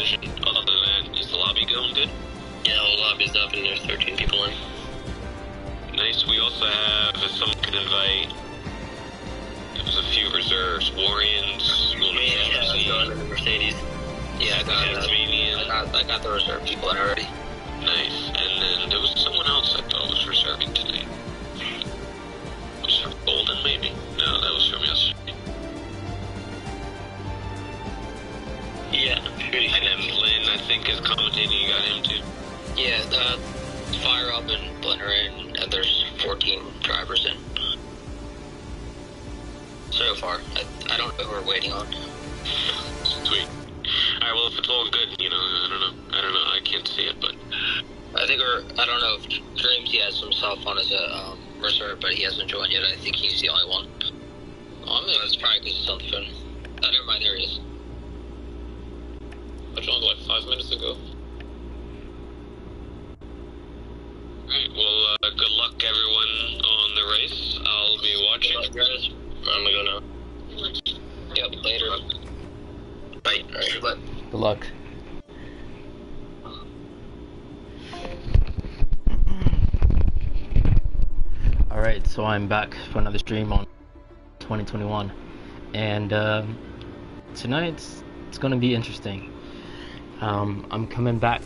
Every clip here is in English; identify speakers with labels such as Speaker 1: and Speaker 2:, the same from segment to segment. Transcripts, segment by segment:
Speaker 1: decision. Other than that, is the lobby going good?
Speaker 2: Yeah, the lobby's up and there's 13 people in.
Speaker 1: Nice. We also have, if someone could invite, there's a few reserves. Warriors,
Speaker 2: Yeah, going in the Mercedes. Yeah, I got the reserve people in already.
Speaker 1: Nice. And then there was someone else I thought was reserving tonight. Was it from Golden, maybe? No, that was from yesterday.
Speaker 2: Yeah, pretty sure.
Speaker 1: And then Lynn, I think, is commentating. You got him too?
Speaker 2: Yeah, Fire Up and Blender in, and there's 14 drivers in. So far. I don't know who we're waiting on.
Speaker 1: Sweet. Alright, well, if it's all good, you know, I don't know, I can't see it, but...
Speaker 2: I don't know if Dreams, he has himself on as a reserve, but he hasn't joined yet. I think he's the only one. Oh, that's probably because he's on the phone. Oh, never mind, there he is.
Speaker 1: I joined like 5 minutes ago. Alright, well, good luck everyone on the race. I'll be watching.
Speaker 2: Good luck, guys. I'm gonna go now. Yep, later. Bye. Alright, good luck.
Speaker 3: Good luck. Alright, so I'm back for another stream on 2021. And tonight it's gonna be interesting. I'm coming back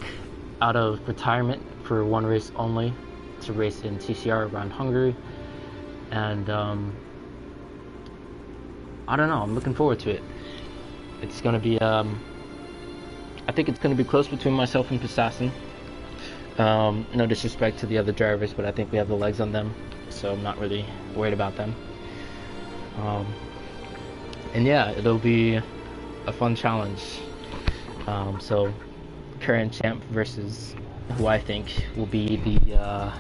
Speaker 3: out of retirement for one race only, to race in TCR around Hungary. And I don't know, I'm looking forward to it. It's gonna be I think it's gonna be close between myself and Assassin. No disrespect to the other drivers, but I think we have the legs on them, so I'm not really worried about them. And yeah, it'll be a fun challenge. So current champ versus who I think will be the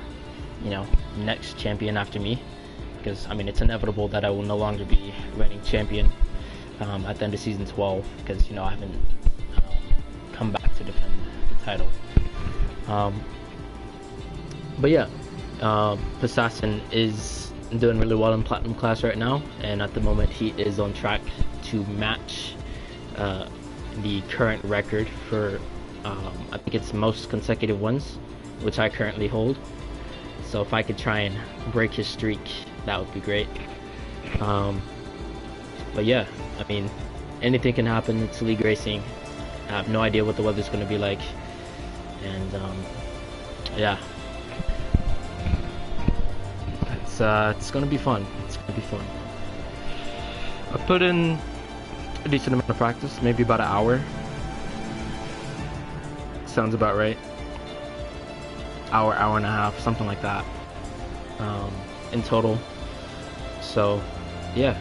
Speaker 3: next champion after me, because I mean it's inevitable that I will no longer be reigning champion at the end of season 12, because I haven't come back to defend the title. But yeah, Assassin is doing really well in Platinum class right now, and at the moment he is on track to match the current record for I think it's most consecutive wins, which I currently hold. So if I could try and break his streak, that would be great. But yeah, I mean, anything can happen. It's league racing. I have no idea what the weather's going to be like, and yeah, it's going to be fun. It's going to be fun. I put in a decent amount of practice, maybe about an hour. Sounds about right. Hour and a half, something like that, in total. So yeah,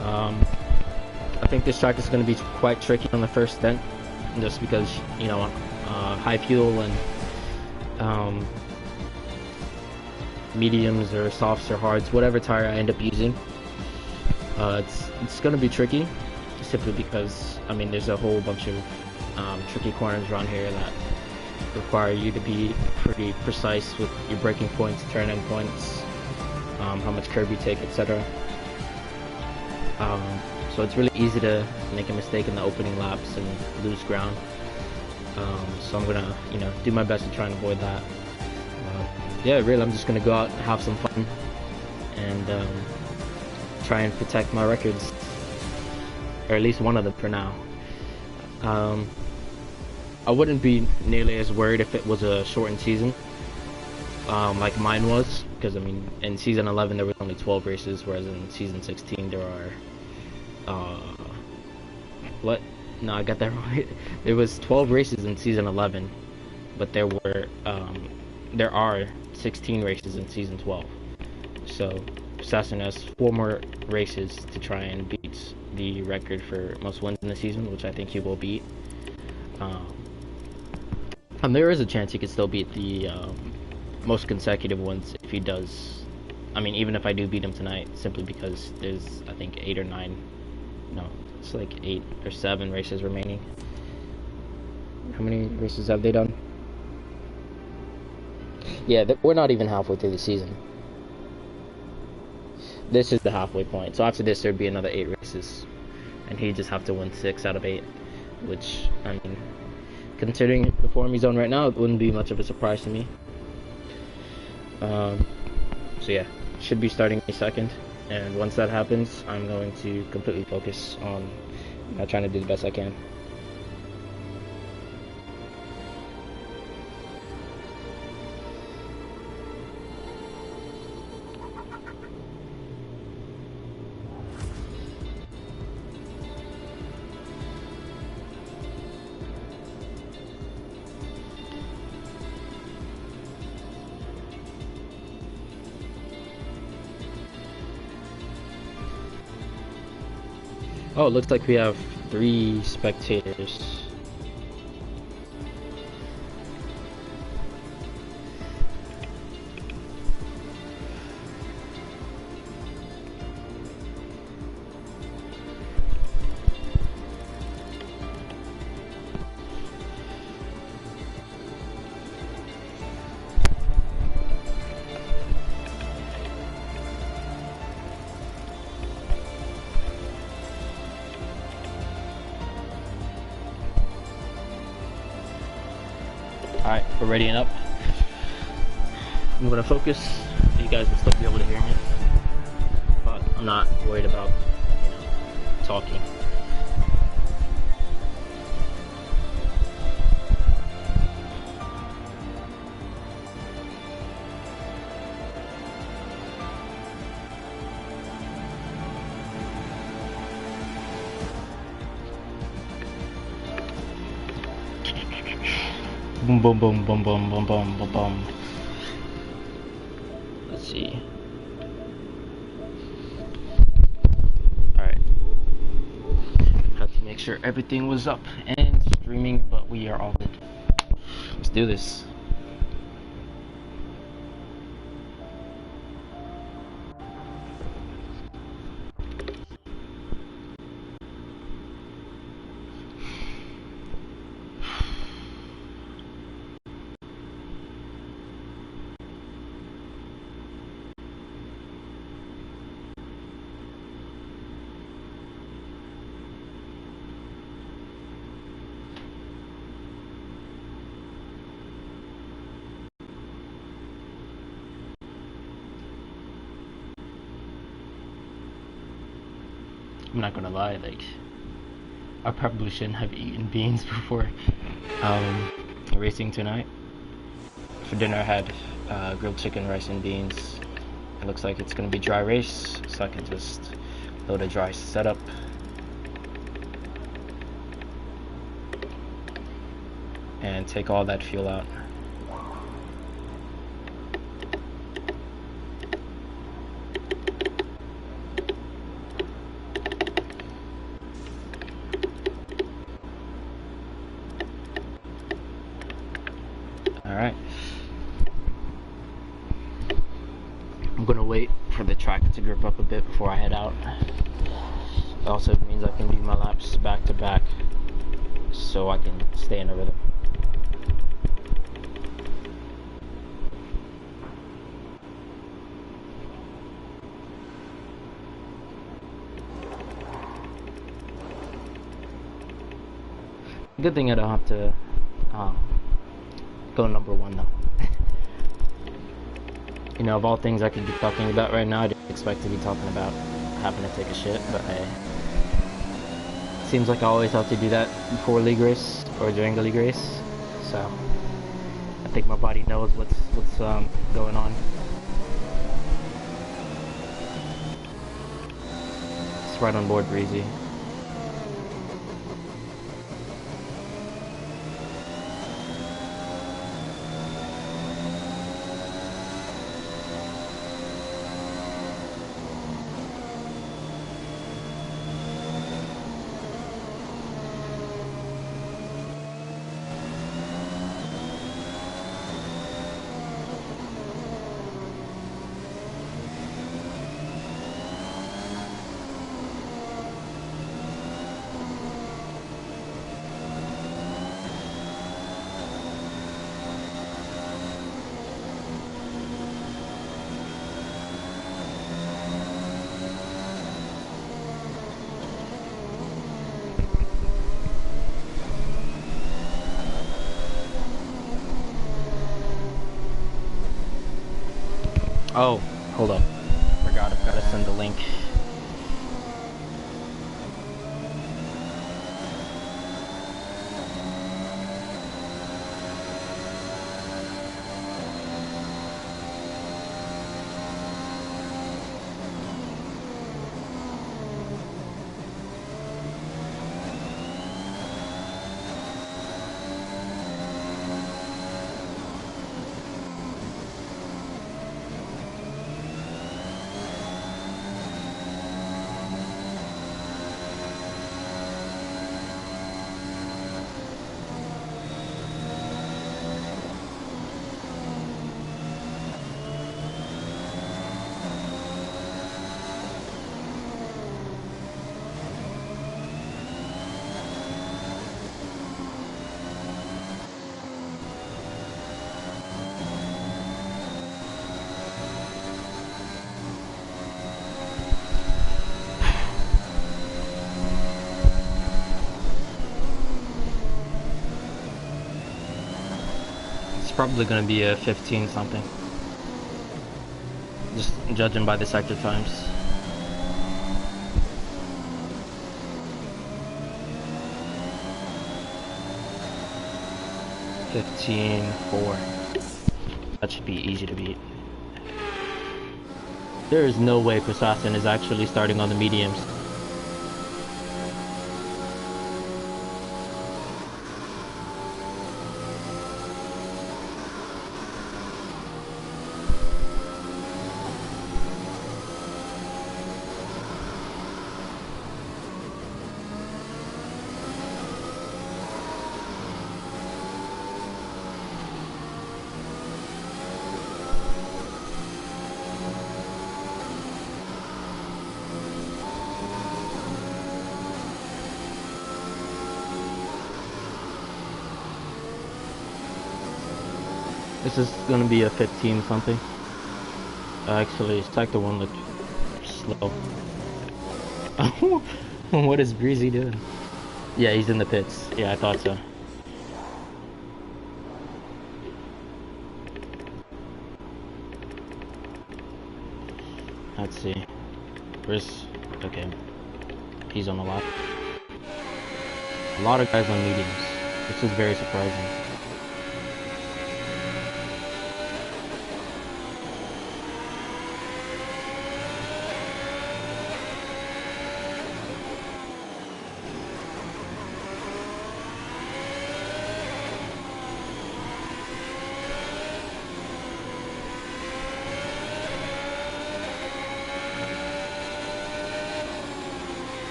Speaker 3: I think this track is going to be quite tricky on the first stint, just because high fuel and mediums or softs or hards, whatever tire I end up using, it's going to be tricky, simply because I mean there's a whole bunch of tricky corners around here that require you to be pretty precise with your braking points, turn-in points, how much curb you take, etc. So it's really easy to make a mistake in the opening laps and lose ground. So I'm gonna, do my best to try and avoid that. Yeah, really, I'm just gonna go out and have some fun and try and protect my records, or at least one of them for now. I wouldn't be nearly as worried if it was a shortened season, like mine was, because I mean in season 11 there were only 12 races, whereas in season 16 there are what? No, I got that wrong. There was 12 races in season 11, but there are 16 races in season 12. So Assassin has 4 more races to try and beat the record for most wins in the season, which I think he will beat. And there is a chance he could still beat the most consecutive ones if he does. I mean, even if I do beat him tonight, simply because there's, I think, 8 or 9. No, it's like 8 or 7 races remaining. How many races have they done? Yeah, we're not even halfway through the season. This is the halfway point. So after this, there'd be another 8 races. and he'd just have to win 6 out of 8, which, I mean, considering the form he's on right now, it wouldn't be much of a surprise to me. So yeah, should be starting a second, and once that happens, I'm going to completely focus on trying to do the best I can. Oh, it looks like we have 3 spectators. Alright, we're readying up. I'm gonna focus. You guys will still be able to hear me, but I'm not worried about, talking. Boom, boom, boom, boom, boom, boom, boom, boom, boom. Let's see. Alright. Have to make sure everything was up and streaming, but we are all good. Let's do this. I'm not gonna lie, like, I probably shouldn't have eaten beans before racing tonight. For dinner I had grilled chicken, rice, and beans. It looks like it's gonna be dry race, so I can just load a dry setup. And take all that fuel out. Alright. I'm gonna wait for the track to grip up a bit before I head out. It also means I can do my laps back to back so I can stay in a rhythm. Good thing I don't have to go number 1 though. You know, of all things I could be talking about right now, I didn't expect to be talking about having to take a shit, but it seems like I always have to do that before a league race or during the league race. So I think my body knows what's going on. It's right on board, Breezy. Oh, hold up. Forgot, I've gotta send the link. Probably gonna be a 15 something. Just judging by the sector times. $15.4. That should be easy to beat. There is no way Prasassan is actually starting on the mediums. This is gonna be a 15 something. Actually, sector 1 looked slow. What is Breezy doing? Yeah, he's in the pits. Yeah, I thought so. Let's see. Where's... Okay. He's on the left. A lot of guys on mediums. This is very surprising.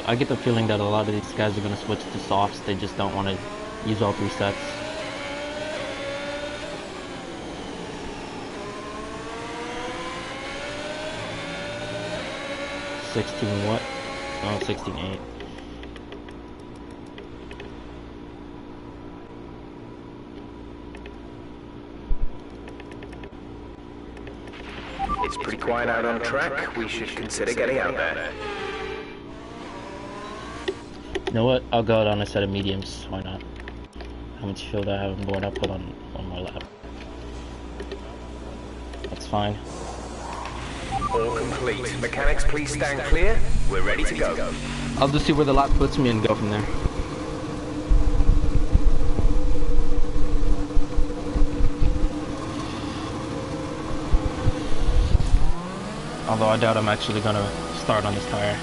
Speaker 3: I get the feeling that a lot of these guys are gonna switch to softs. They just don't want to use all 3 sets. $16 what? Oh, 16.8.
Speaker 4: It's pretty quiet out on track. We should consider getting out there.
Speaker 3: You know what? I'll go out on a set of mediums. Why not? How much fuel do I have on board? I'll put on one more lap. That's fine.
Speaker 4: All complete. Mechanics, please stand clear. We're ready to go.
Speaker 3: I'll just see where the lap puts me and go from there. Although I doubt I'm actually gonna start on this tire.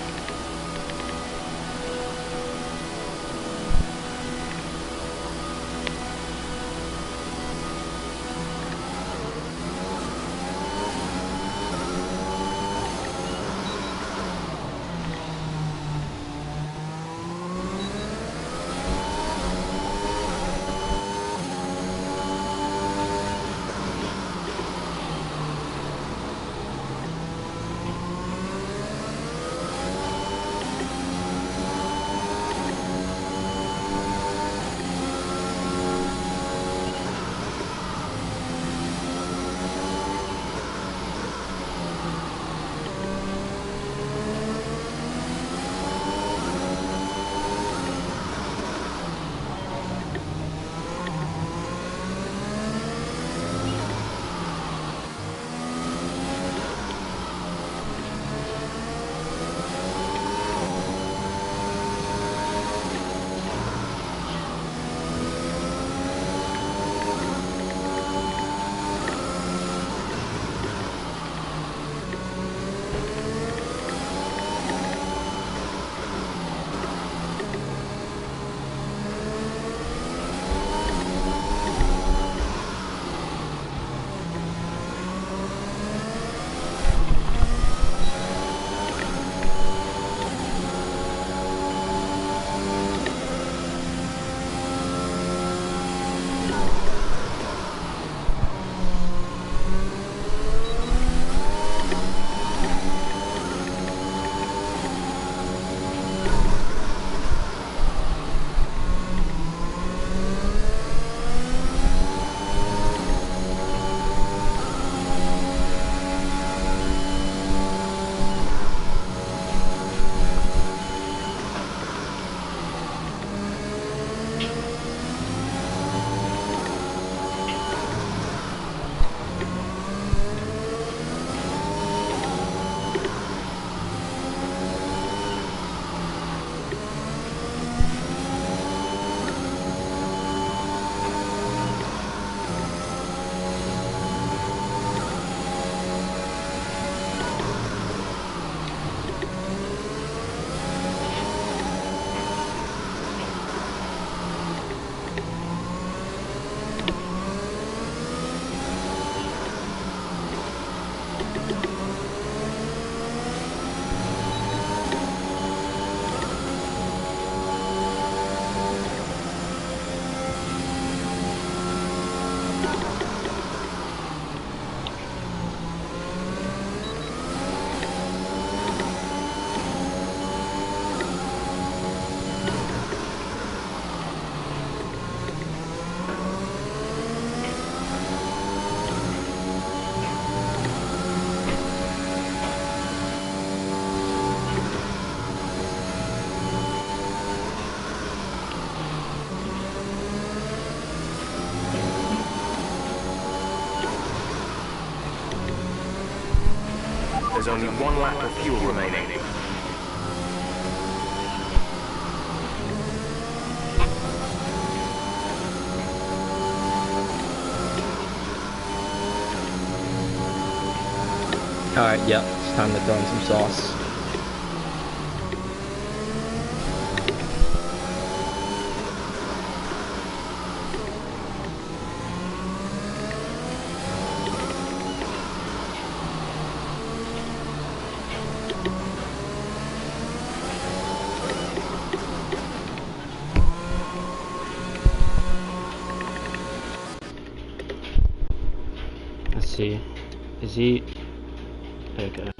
Speaker 4: There's only 1 lap of fuel remaining.
Speaker 3: Alright, yep, it's time to throw in some sauce. Let's see. Is he... Okay.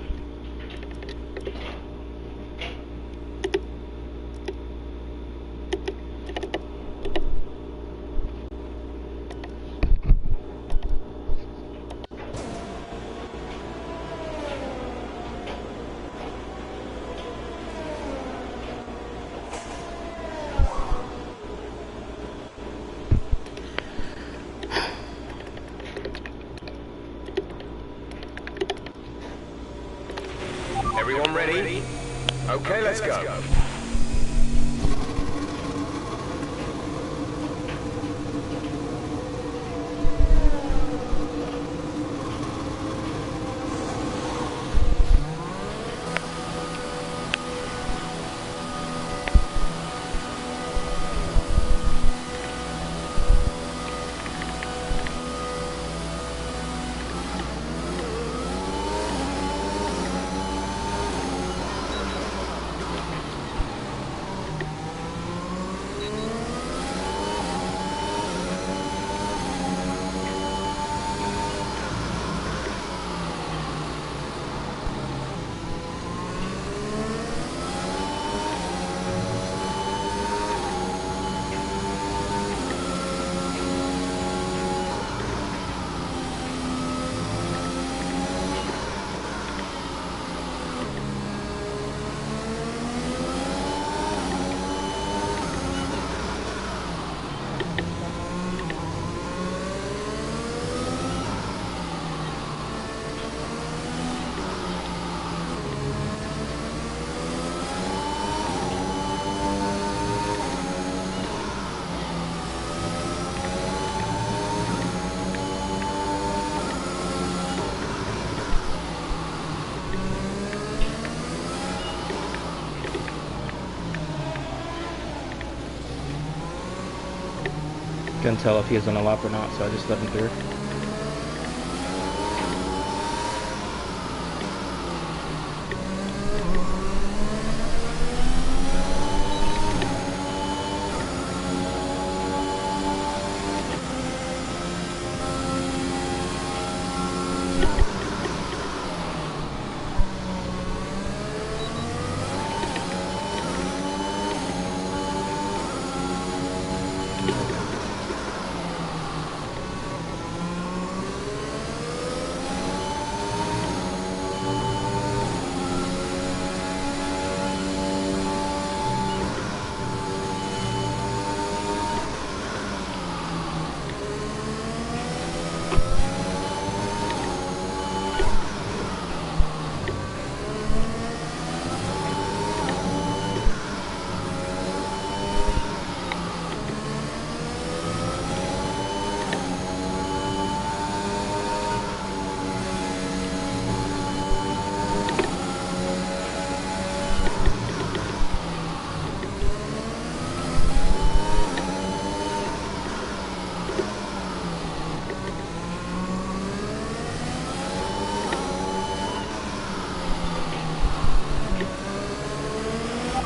Speaker 4: Everyone ready? Okay, let's go.
Speaker 3: Couldn't tell if he was on a lap or not, so I just let him through.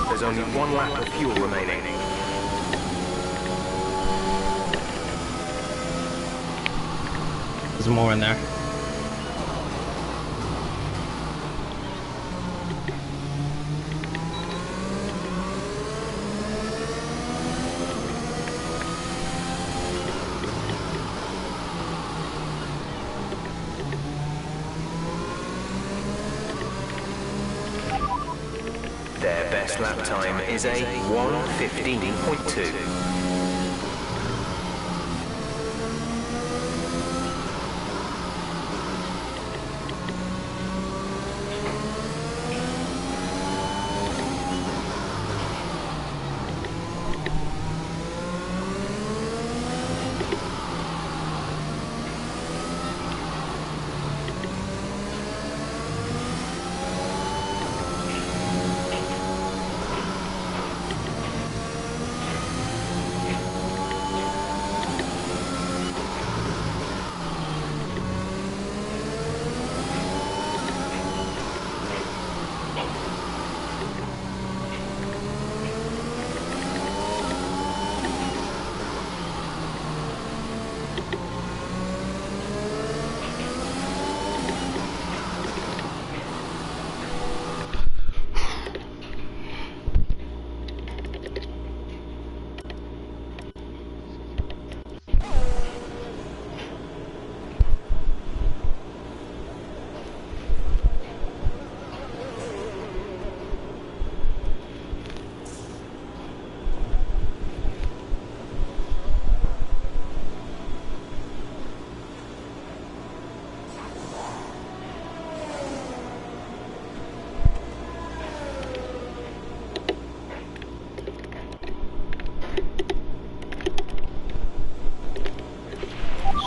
Speaker 4: There's only 1 lap of fuel remaining.
Speaker 3: There's more in there.
Speaker 4: Their best lap time is a 1:15.2.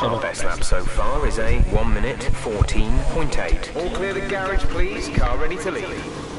Speaker 3: Shut
Speaker 4: Our
Speaker 3: up.
Speaker 4: best lap so far is a 1 minute 14.8. All clear the garage, please. Car ready to leave.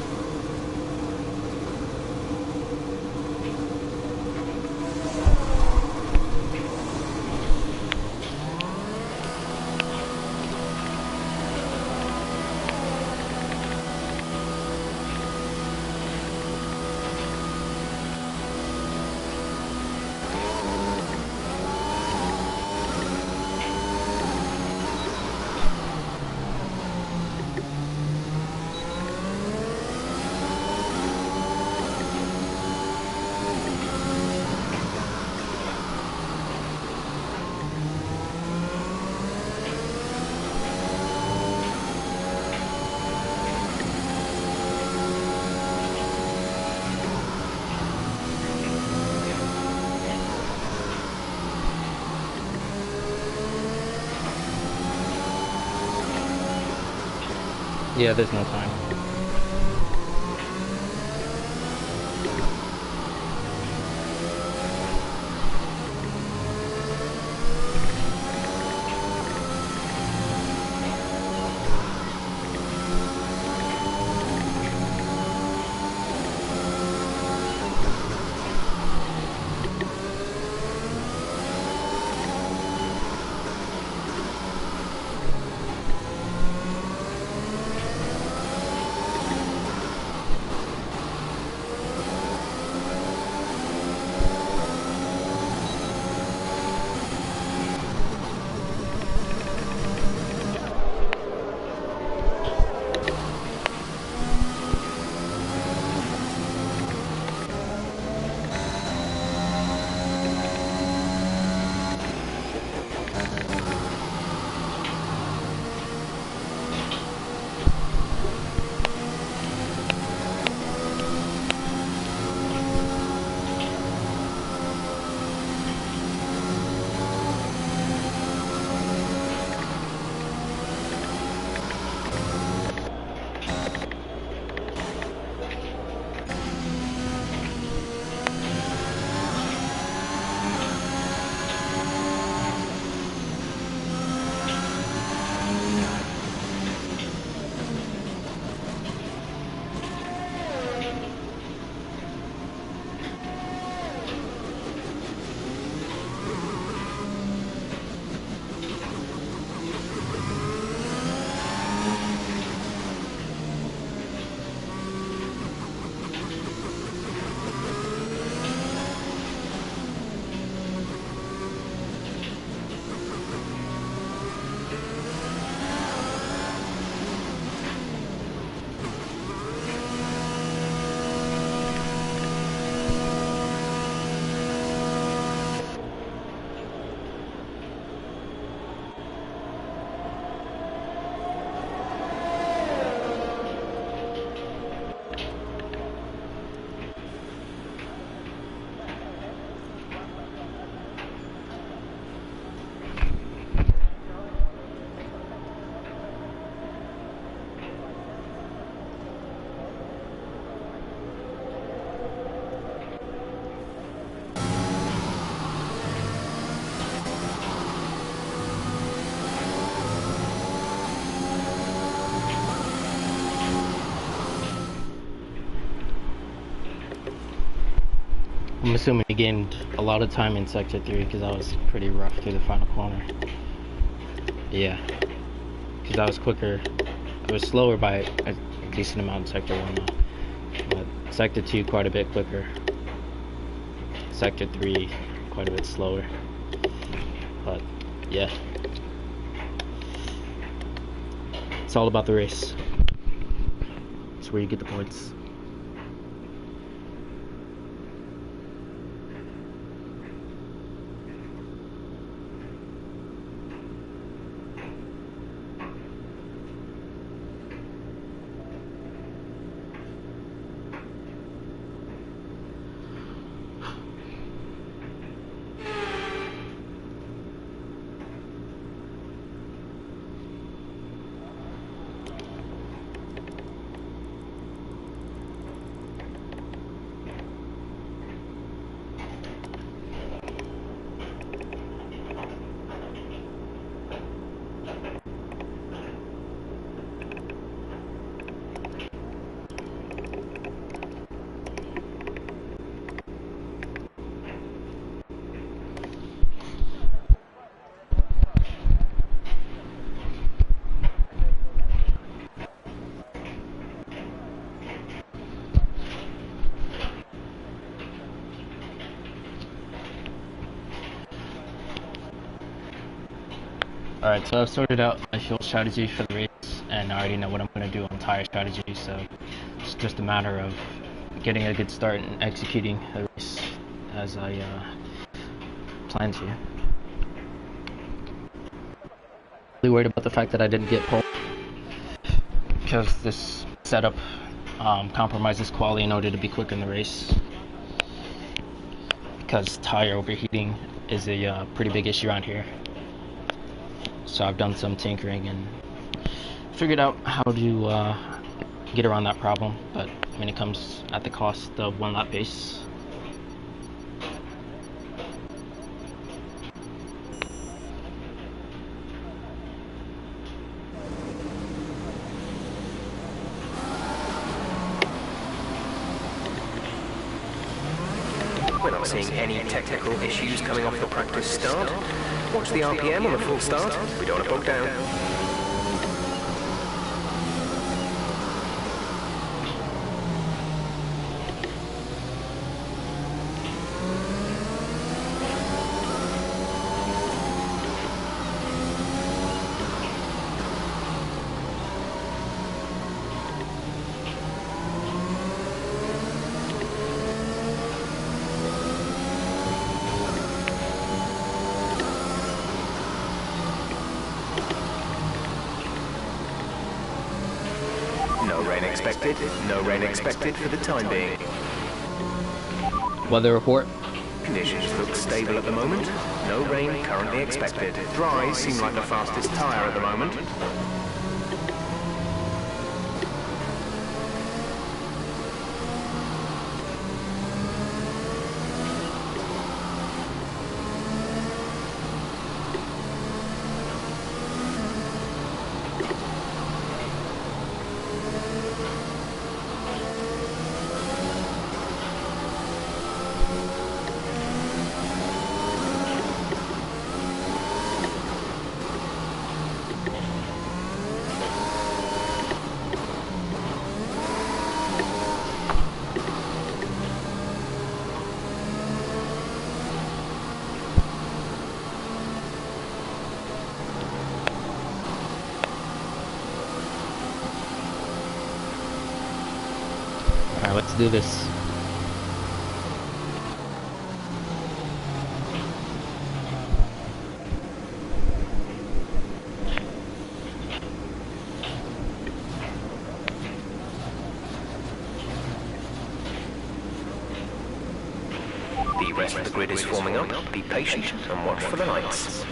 Speaker 3: Yeah, there's no time. I'm assuming he gained a lot of time in Sector 3 because that was pretty rough through the final corner. Yeah, because I was quicker. I was slower by a decent amount in Sector 1 though. But Sector 2 quite a bit quicker. Sector 3 quite a bit slower. But yeah, it's all about the race. It's where you get the points. Alright, so I've sorted out my fuel strategy for the race, and I already know what I'm going to do on tire strategy, so it's just a matter of getting a good start and executing the race as I plan to. Really worried about the fact that I didn't get pole, because this setup compromises quality in order to be quick in the race, because tire overheating is a pretty big issue around here. So I've done some tinkering and figured out how to get around that problem, but I mean it comes at the cost of 1 lap pace.
Speaker 4: We're not seeing any technical issues coming off the practice start. Watch the RPM on the full start. We don't want to bog down. No rain expected. No rain expected for the time being.
Speaker 3: Weather report.
Speaker 4: Conditions look stable at the moment. No rain currently expected. Dries seem like the fastest tyre at the moment.
Speaker 3: Alright, let's do this.
Speaker 4: The rest of the grid is forming up. Be patient and watch for the lights.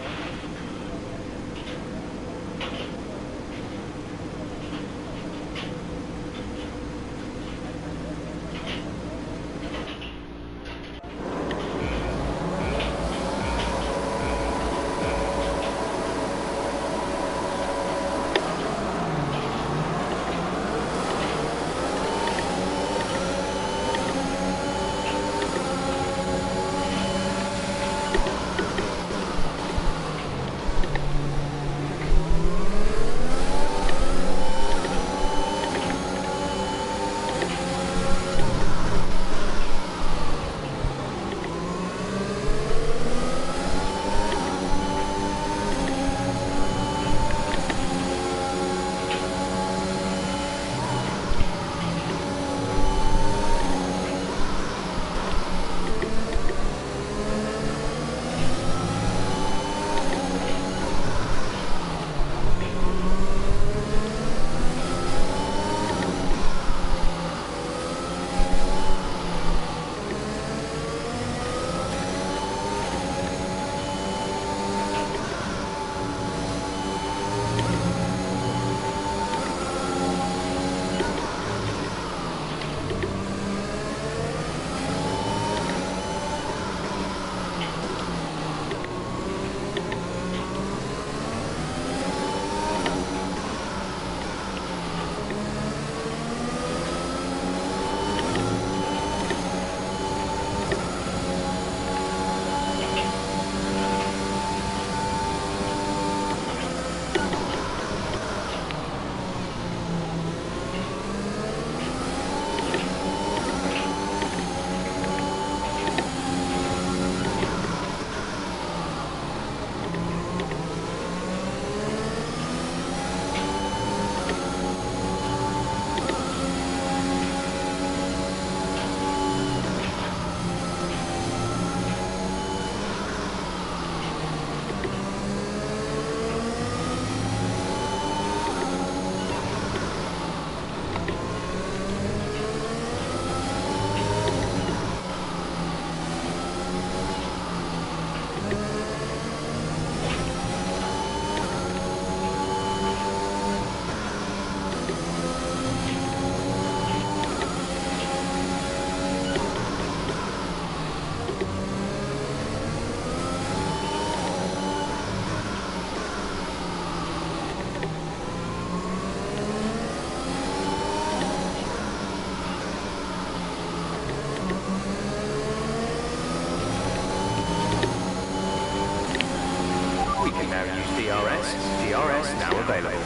Speaker 4: DRS now available.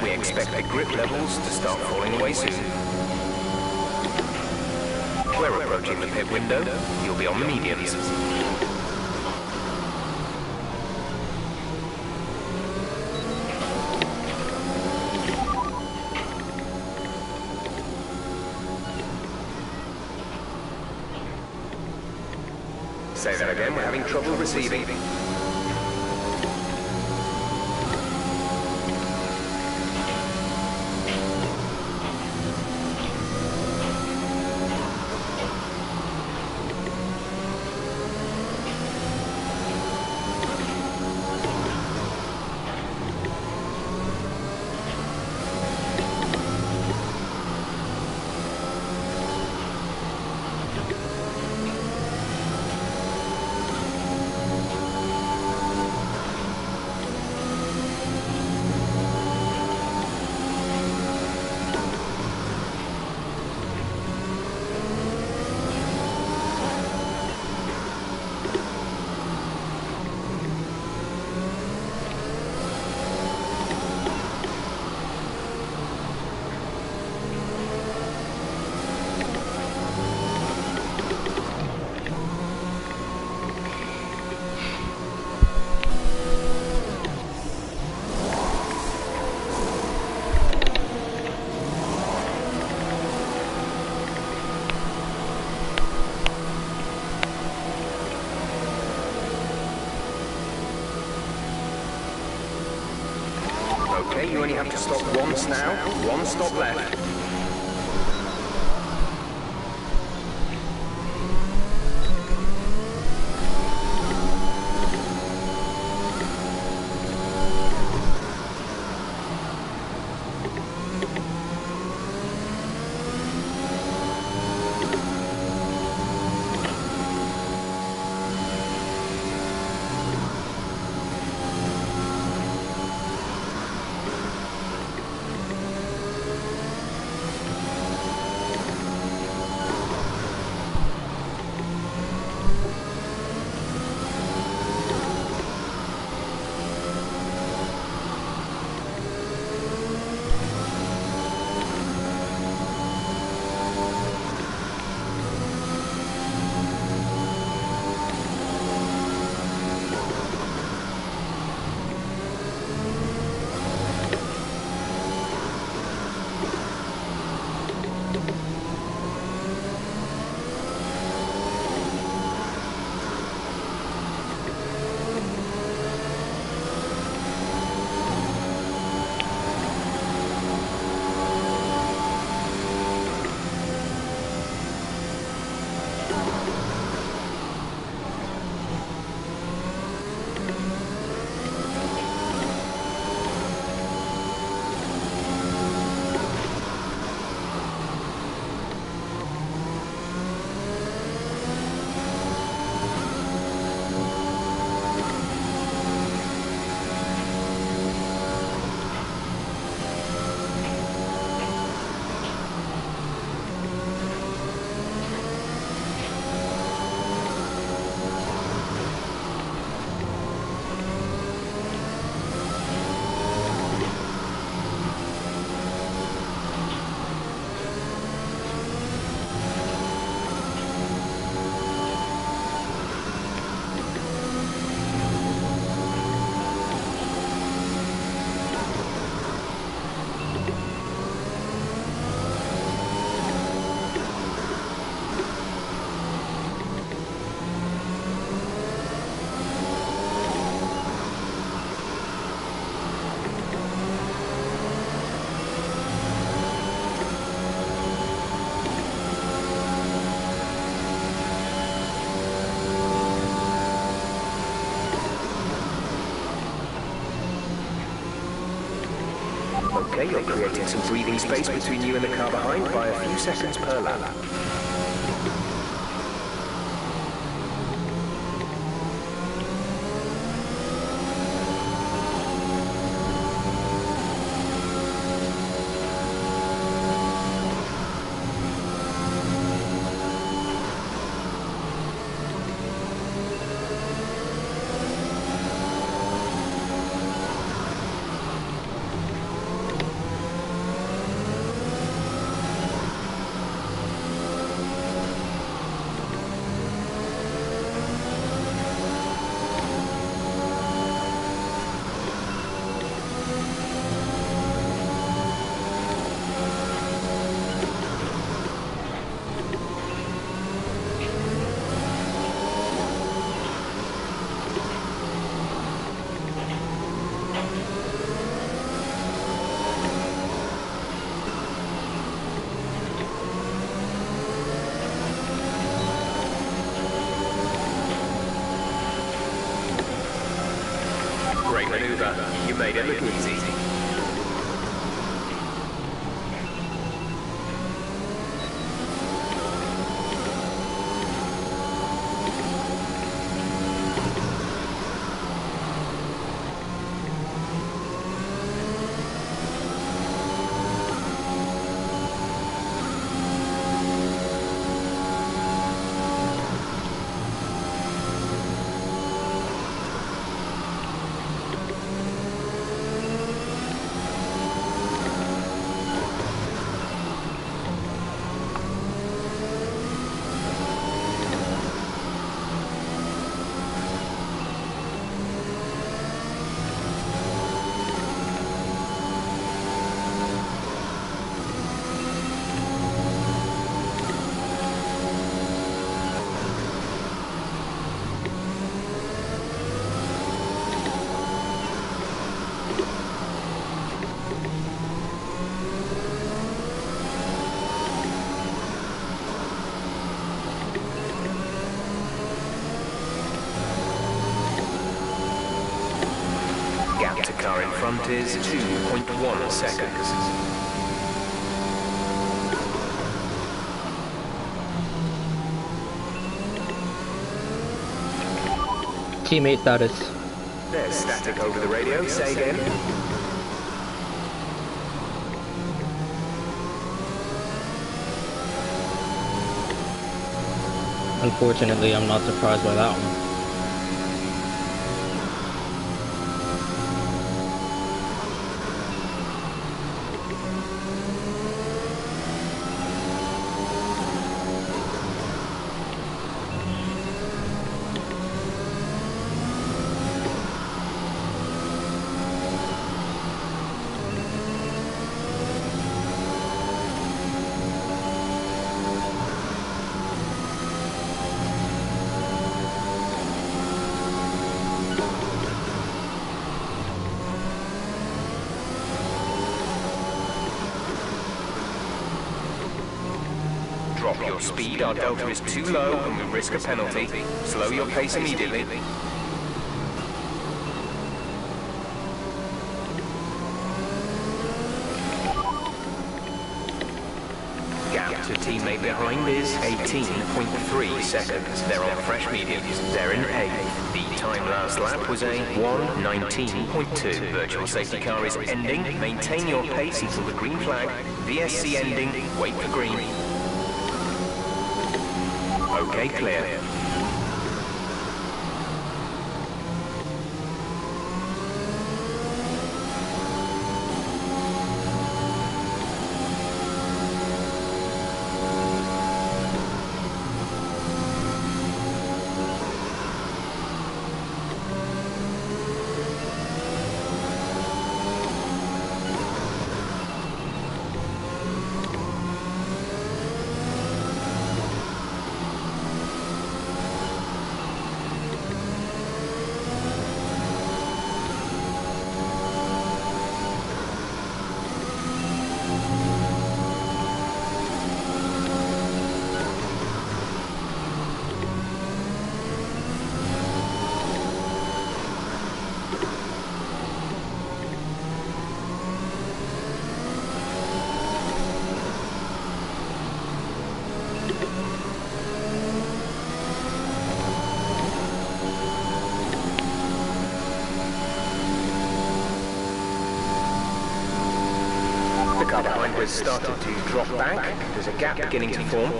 Speaker 4: We expect the grip levels to start falling away soon. We're approaching the pit window. You'll be on the mediums. Say that again, we're having trouble receiving. you only have to stop once now. One stop left. Okay, you're creating some breathing space between you and the car behind by a few seconds per lap. Great maneuver. You made it look easy. front is 2.1 seconds.
Speaker 3: Teammate status.
Speaker 4: There's static over the radio. Say again.
Speaker 3: Unfortunately, I'm not surprised by that one.
Speaker 4: Drop your speed, our delta is too low and we risk a penalty. Slow your pace immediately. Gap to teammate behind is 18.3 seconds. They're on fresh mediums. They're in 8th. The time last lap was a 1:19.2. Virtual safety car is ending. Maintain your pace until the green flag. VSC ending. Wait for green. Okay, clear. The car behind has started to drop back. There's a gap beginning to form.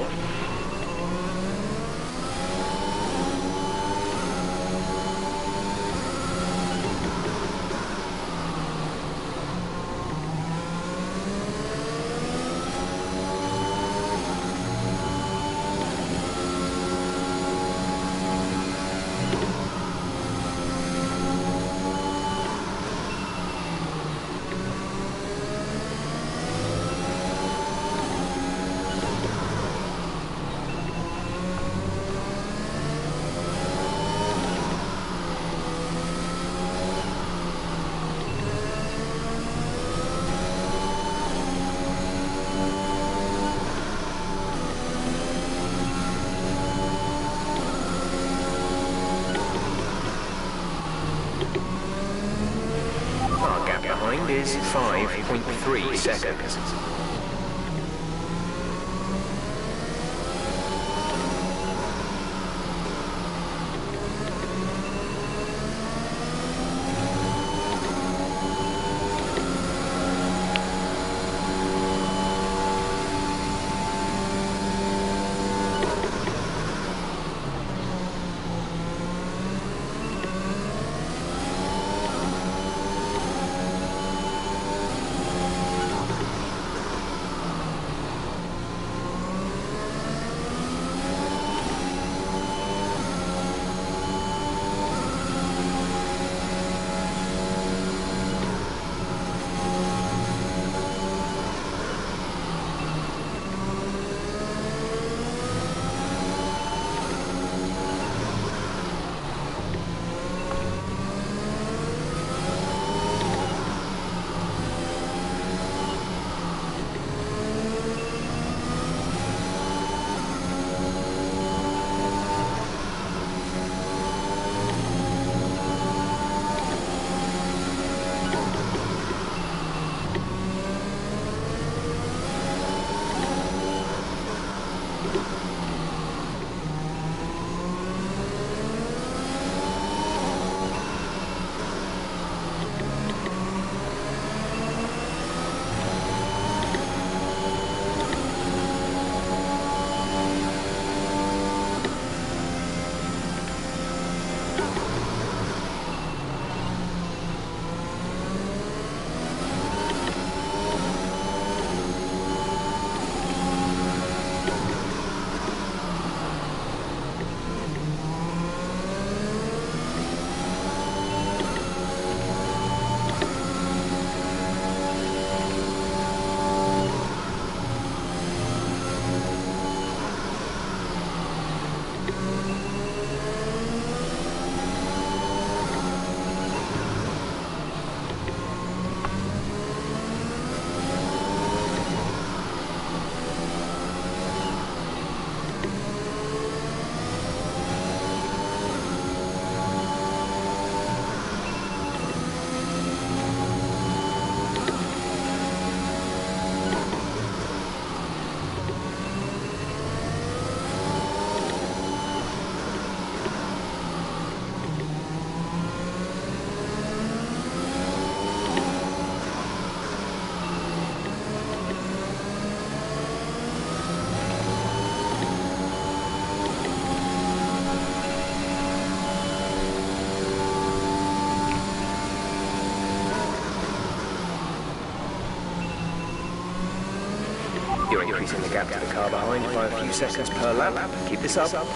Speaker 4: Our gap behind is 5.3 seconds. You're increasing the gap to the car behind by a few seconds per lap. Keep this up.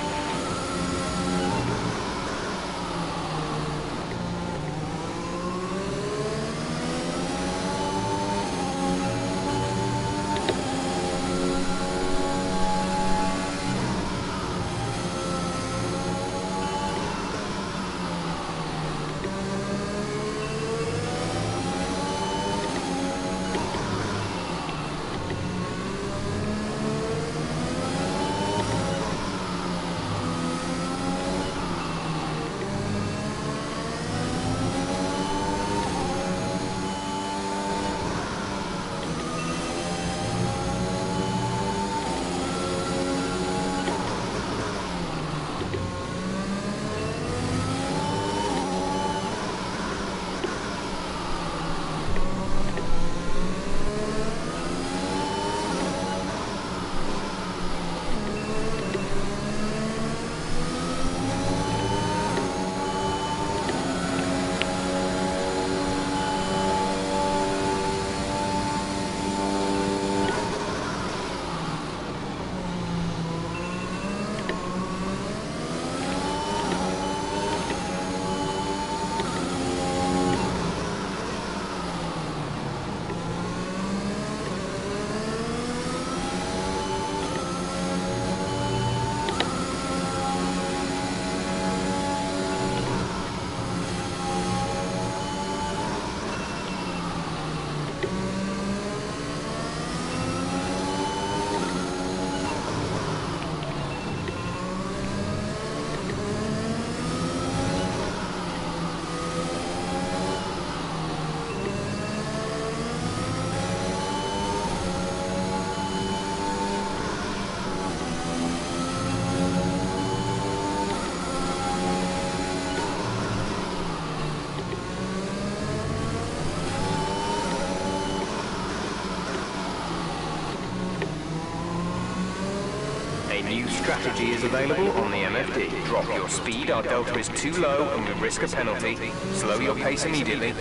Speaker 4: New strategy is available on the MFD. Drop your speed, our delta is too low and we risk a penalty. Slow your pace immediately.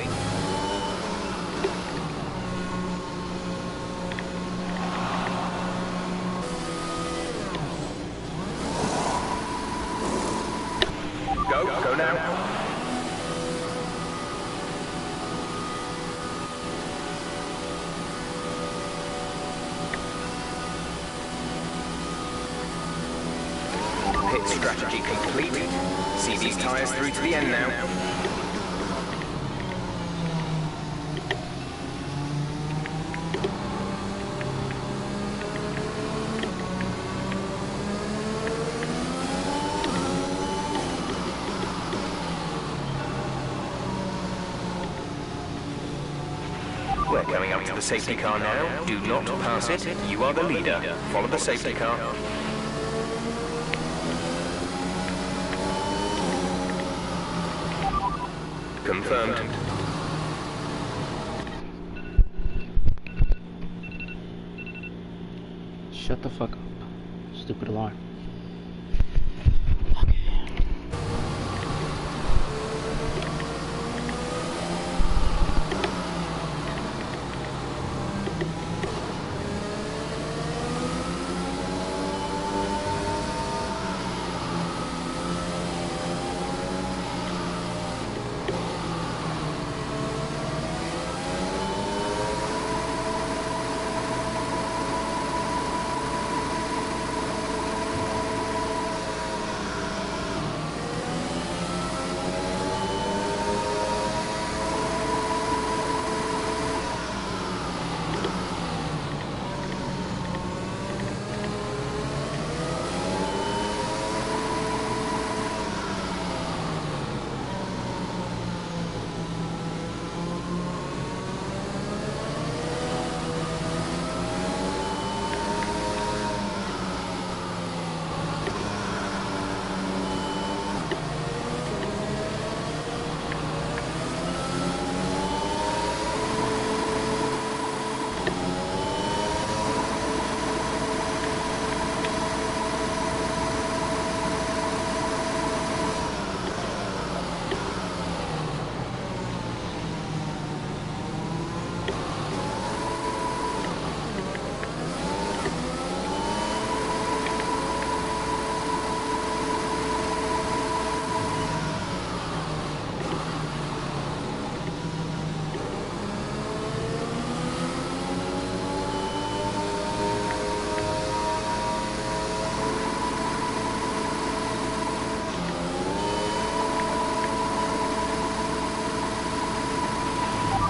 Speaker 4: Go now. Pit strategy complete. See these tyres through to the end now. We're coming up to the safety car now. Do not pass it. You are the leader. Follow the safety car. confirmed.
Speaker 3: Shut the fuck up. Stupid alarm.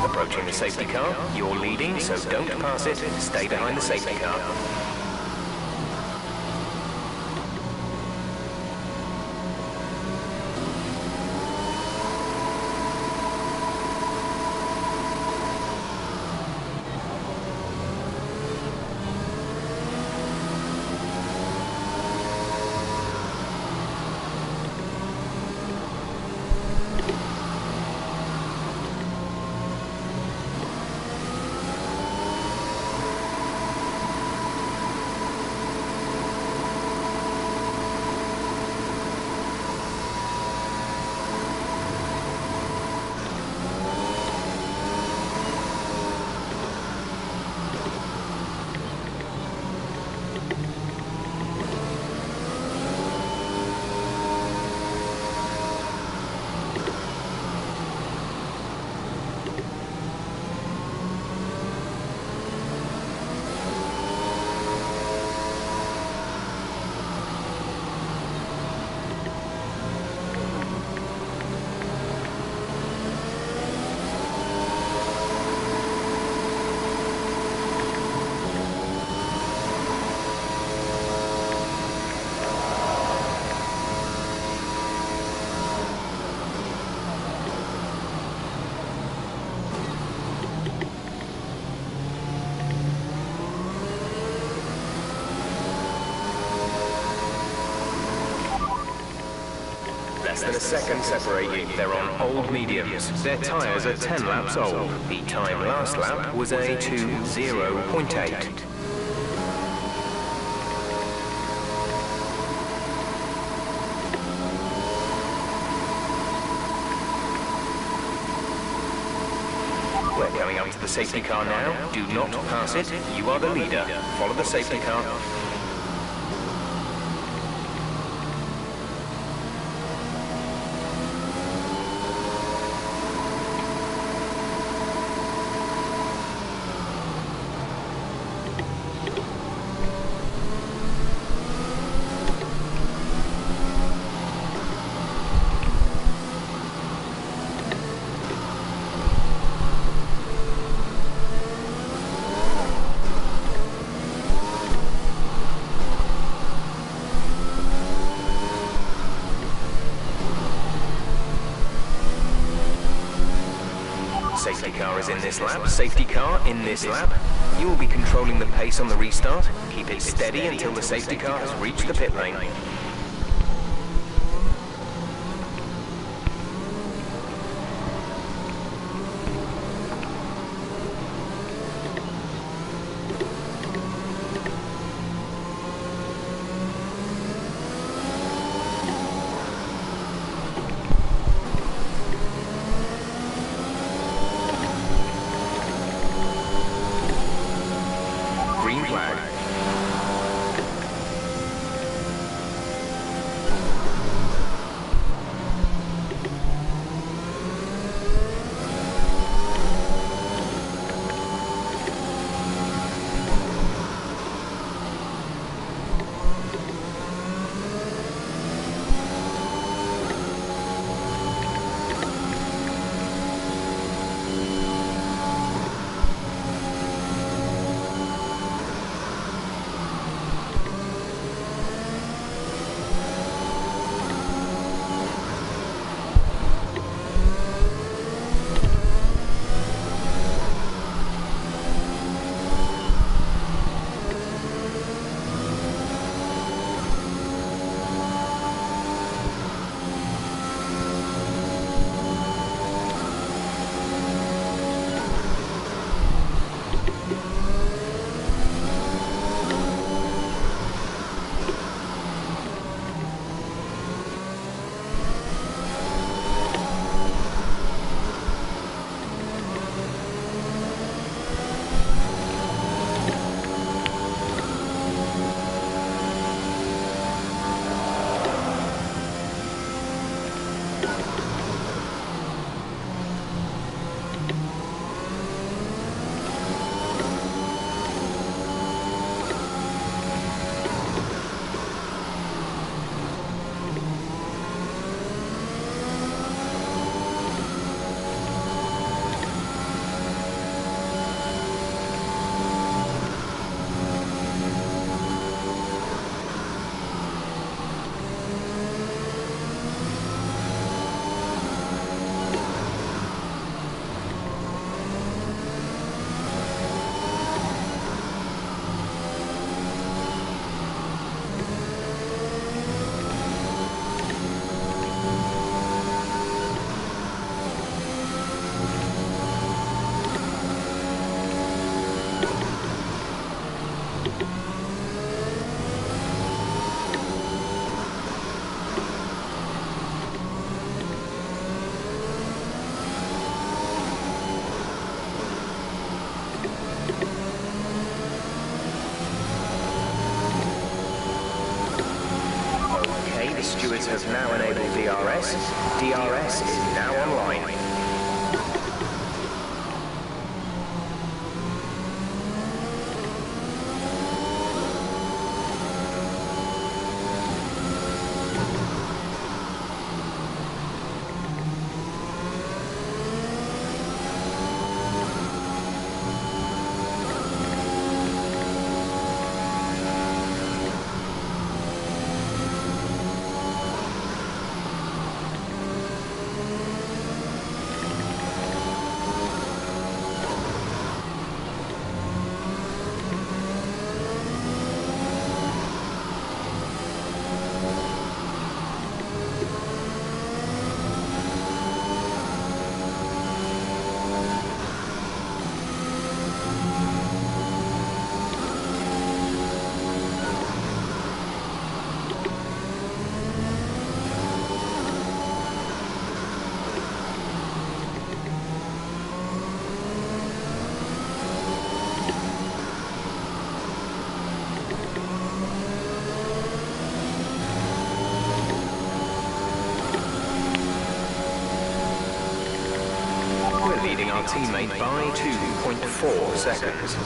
Speaker 4: Approaching the safety car, you're leading, so don't pass it. Stay behind the safety car. Less than a second separate you. They're on old mediums. Their tyres are 10 laps old. The time last lap was a 2:0.8. We're coming up to the safety car now. Do not pass it. You are the leader. Follow the safety car. Safety car is in this lap. Safety car in this lap. You will be controlling the pace on the restart. Keep it steady until the safety car has reached the pit lane. Stewards have now enabled DRS. DRS is now online. Leading our teammate by 2.4 seconds.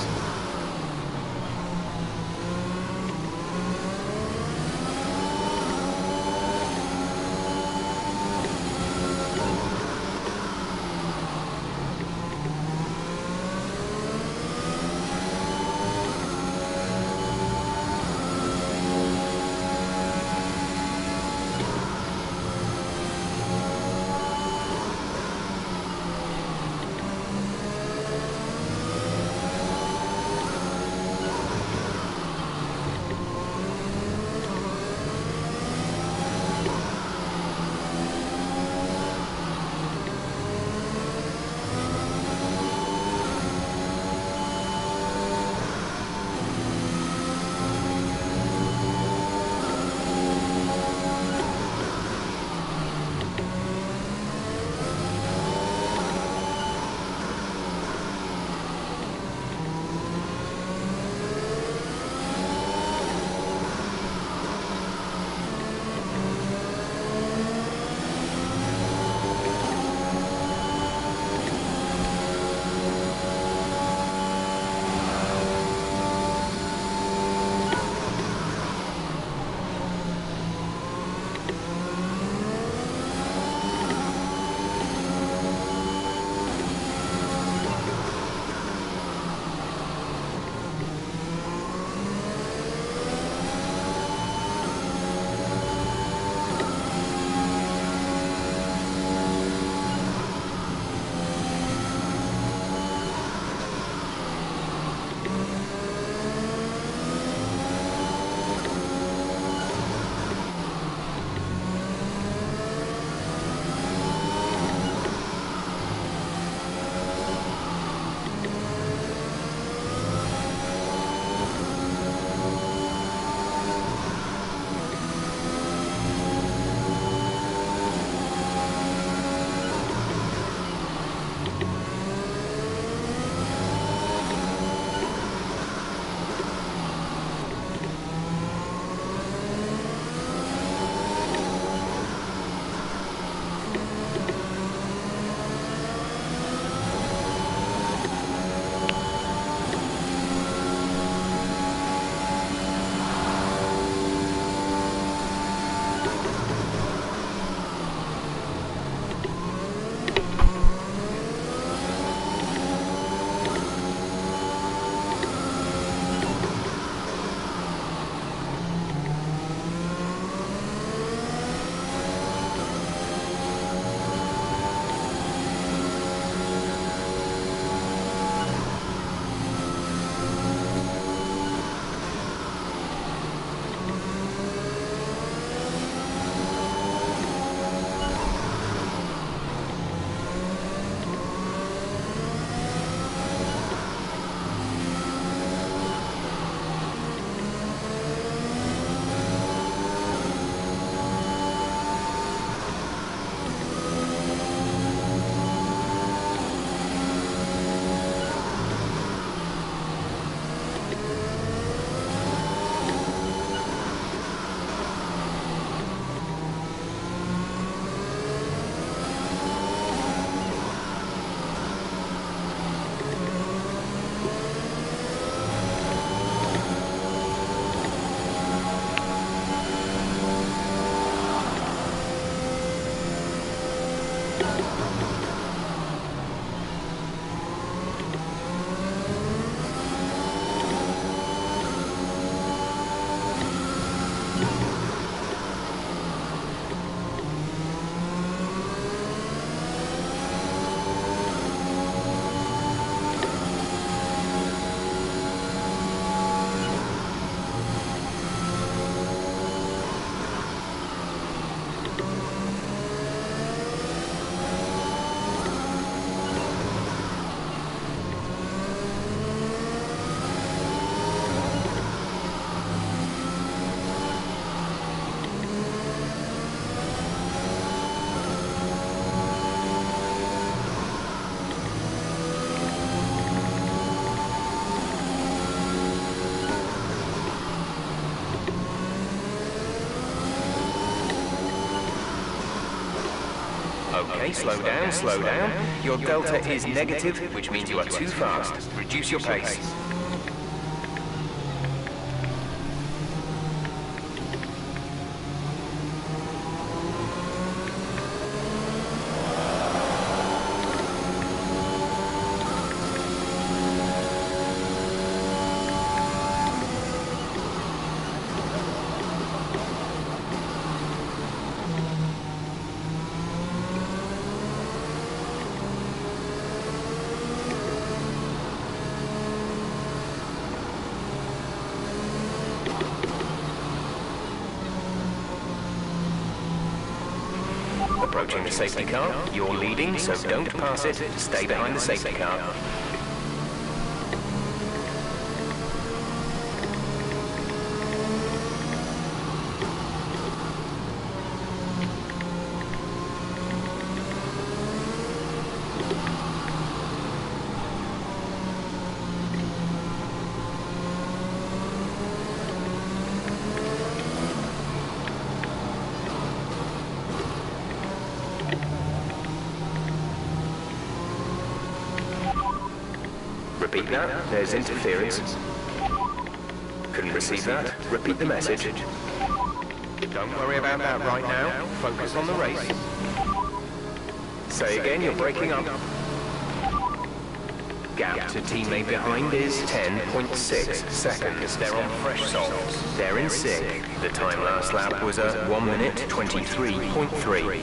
Speaker 4: Okay, slow down, slow down. Your delta is negative, which means you are too fast. Reduce your pace. Approaching the safety car. You're leading, so don't pass it. Stay behind the safety car. Repeat that. There's interference. Couldn't receive that. Repeat the message. Don't worry about that right now. Focus on the race. Say again, you're breaking up. Gap to teammate behind is 10.6 seconds. They're on fresh softs. They're in sick. The time last lap was a 1 minute 23.3.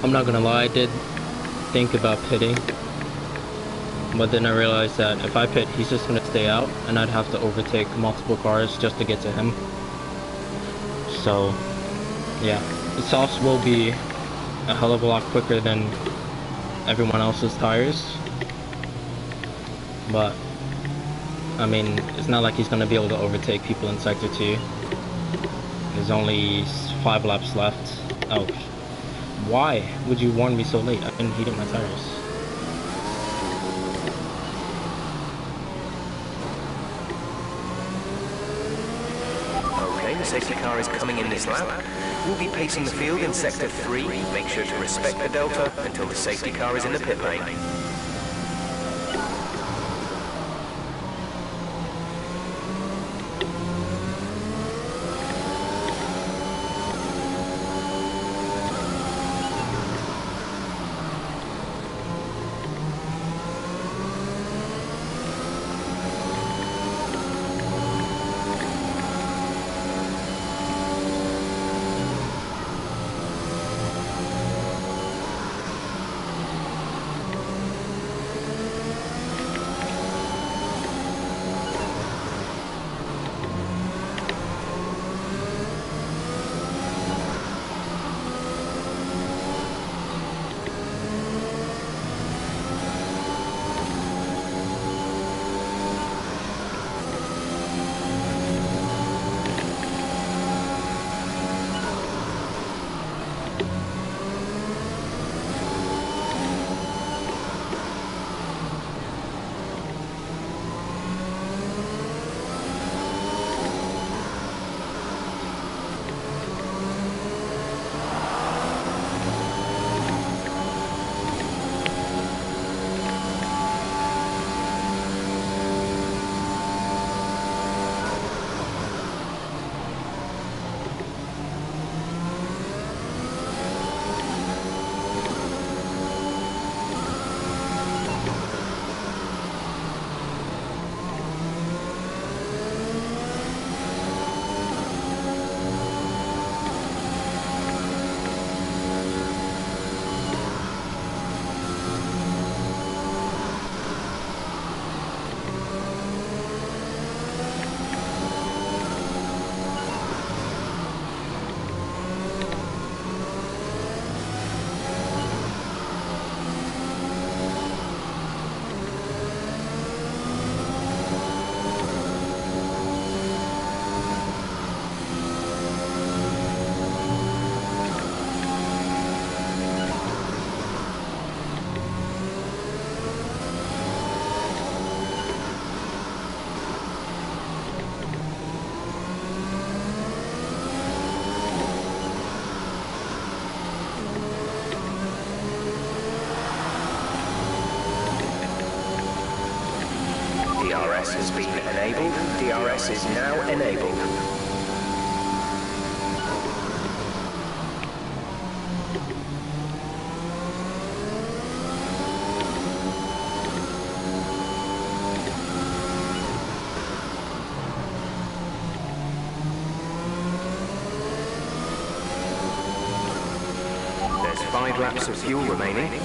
Speaker 3: I'm not gonna lie, I did think about pitting, but then I realized that if I pit, he's just gonna stay out, and I'd have to overtake multiple cars just to get to him. So, yeah, the softs will be a hell of a lot quicker than everyone else's tires, but I mean, it's not like he's gonna be able to overtake people in Sector 2. There's only 5 laps left. Oh. Why would you warn me so late? I didn't heat up my tires.
Speaker 4: Okay, the safety car is coming in this lap. We'll be pacing the field in Sector 3. Make sure to respect the delta until the safety car is in the pit lane. DRS has been enabled. DRS is now enabled. There's 5 laps of fuel remaining.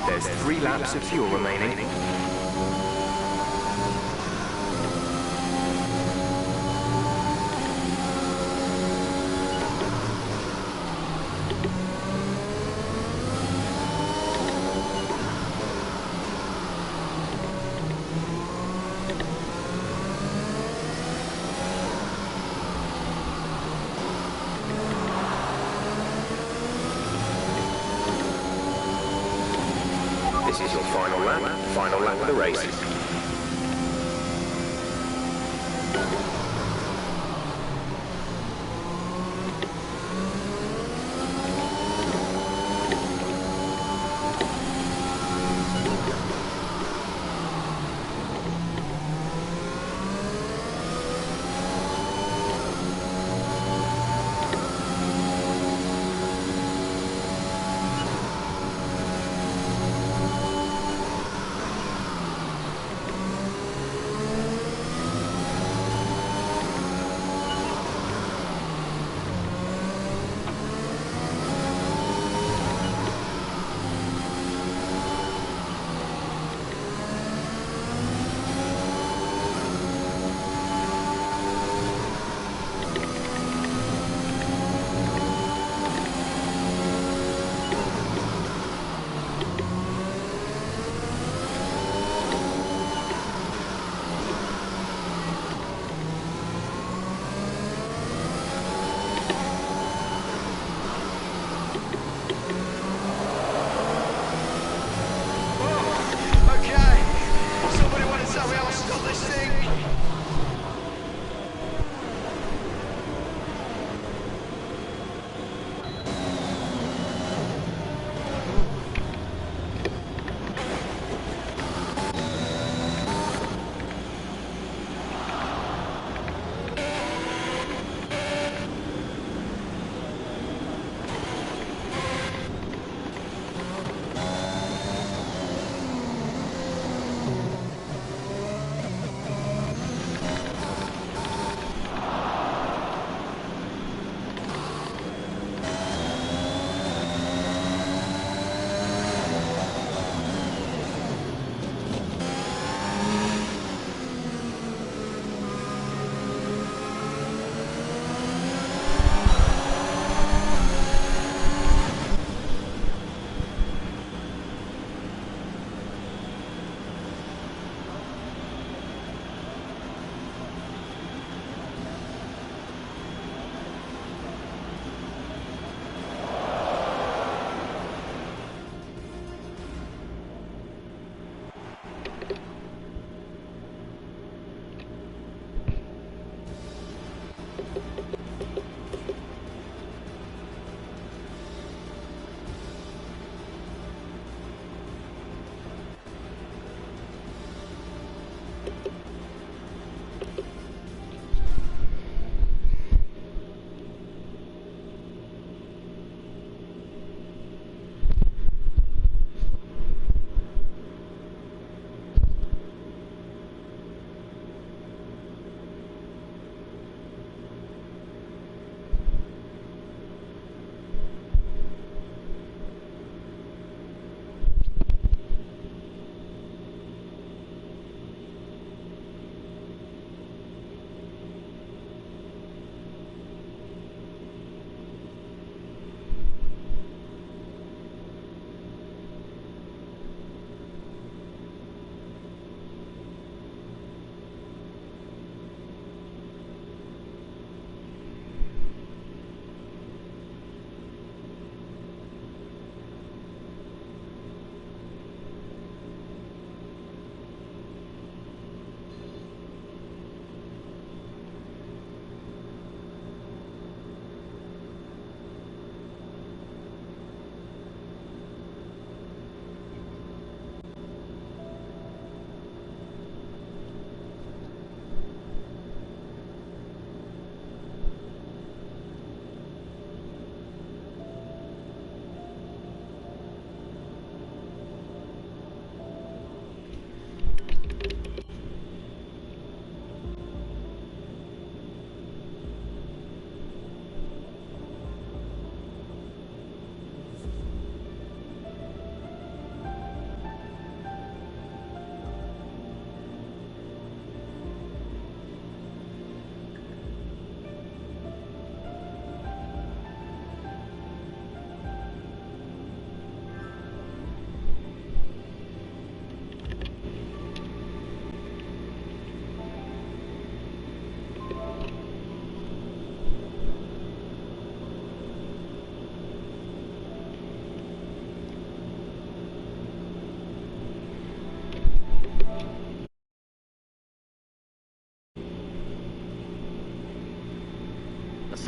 Speaker 4: There's 3 laps of fuel remaining. This is your final lap of the race.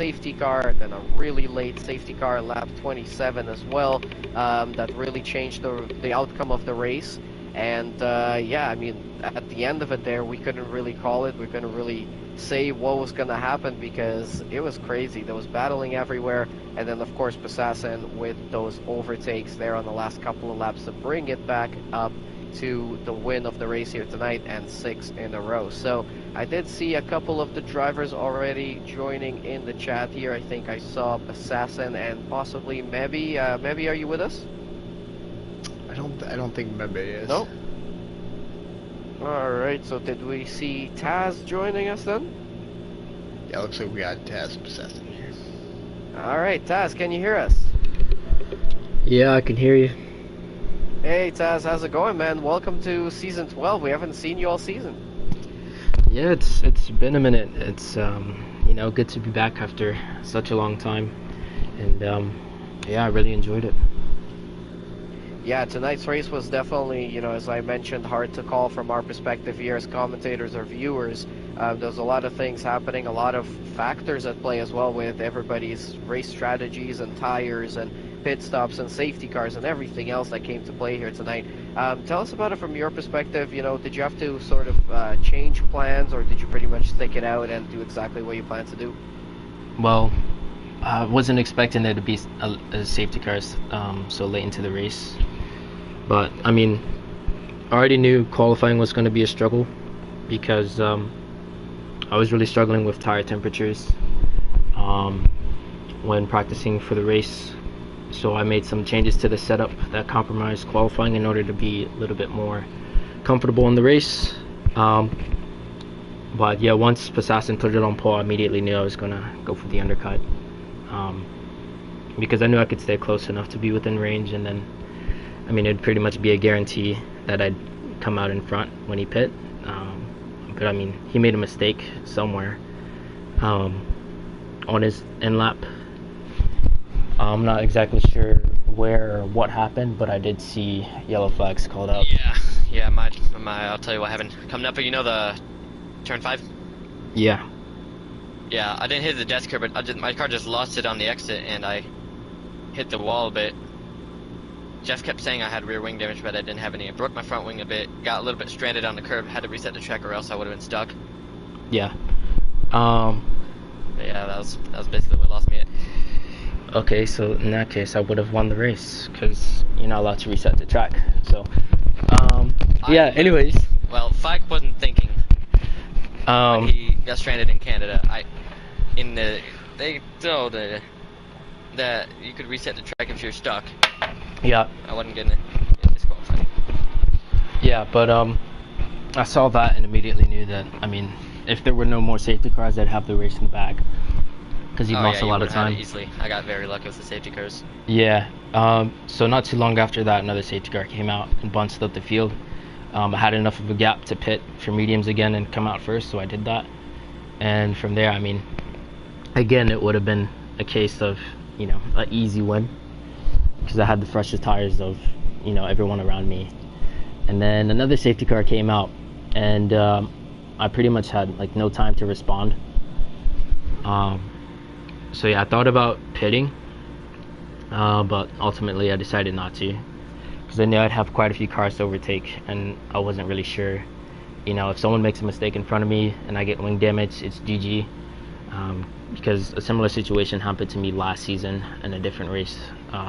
Speaker 5: safety car, and then a really late safety car, lap 27 as well, that really changed the outcome of the race. And yeah, I mean, at the end of it there, we couldn't really call it. We couldn't really say what was going to happen because it was crazy. There was battling everywhere. And then, of course, Besasan with those overtakes there on the last couple of laps to bring it back up to the win of the race here tonight, and 6 in a row. So I did see a couple of the drivers already joining in the chat here. I think I saw Besasan and possibly Maybe. Maybe, are you with us?
Speaker 6: I don't think Maybe is.
Speaker 5: Nope. Alright, so did we see Taz joining us then?
Speaker 6: Yeah, looks like we got Taz Besasan here.
Speaker 5: Alright, Taz, can you hear us?
Speaker 3: Yeah, I can hear you.
Speaker 5: Hey Taz, how's it going, man? Welcome to season 12. We haven't seen you all season.
Speaker 3: Yeah, it's been a minute. It's you know, good to be back after such a long time, and yeah, I really enjoyed it.
Speaker 5: Yeah, tonight's race was definitely, you know, as I mentioned, hard to call from our perspective here as commentators or viewers. There's a lot of things happening, a lot of factors at play as well with everybody's race strategies and tires and pit stops and safety cars and everything else that came to play here tonight. Tell us about it from your perspective. You know, did you have to sort of change plans, or did you pretty much stick it out and do exactly what you planned to do?
Speaker 3: Well, I wasn't expecting there to be a safety cars so late into the race, but I mean, I already knew qualifying was going to be a struggle because I was really struggling with tire temperatures when practicing for the race. So I made some changes to the setup that compromised qualifying in order to be a little bit more comfortable in the race. But yeah, once Besasan put it on pole, I immediately knew I was going to go for the undercut. Because I knew I could stay close enough to be within range, and then, I mean, it'd pretty much be a guarantee that I'd come out in front when he pit. But I mean, he made a mistake somewhere on his end lap. I'm not exactly sure where or what happened, but I did see yellow flags called out.
Speaker 7: Yeah, I'll tell you what happened. Coming up, you know the turn 5?
Speaker 3: Yeah.
Speaker 7: Yeah, I didn't hit the death curve, but my car just lost it on the exit, and I hit the wall a bit. Jeff kept saying I had rear wing damage, but I didn't have any. I broke my front wing a bit, got a little bit stranded on the curb, had to reset the track or else I would have been stuck.
Speaker 3: Yeah.
Speaker 7: But yeah, that was basically what lost me it.
Speaker 3: Okay, so in that case, I would have won the race because you're not allowed to reset the track. So, yeah. Anyways.
Speaker 7: Well, Fike wasn't thinking. He got stranded in Canada. They told that you could reset the track if you're stuck.
Speaker 3: Yeah.
Speaker 7: I wasn't getting disqualified.
Speaker 3: Yeah, but I saw that and immediately knew that. I mean, if there were no more safety cars, I'd have the race in the bag. Because he lost a lot of time.
Speaker 7: Easily. I got very lucky with the safety cars.
Speaker 3: Yeah. So not too long after that, another safety car came out and bunched up the field. I had enough of a gap to pit for mediums again and come out first, so I did that. And from there, I mean, again, it would have been a case of, you know, an easy win because I had the freshest tires of, you know, everyone around me. And then another safety car came out, and I pretty much had like no time to respond. So yeah, I thought about pitting, but ultimately I decided not to because I knew I'd have quite a few cars to overtake, and I wasn't really sure, you know, if someone makes a mistake in front of me and I get wing damage, it's GG. Because a similar situation happened to me last season in a different race.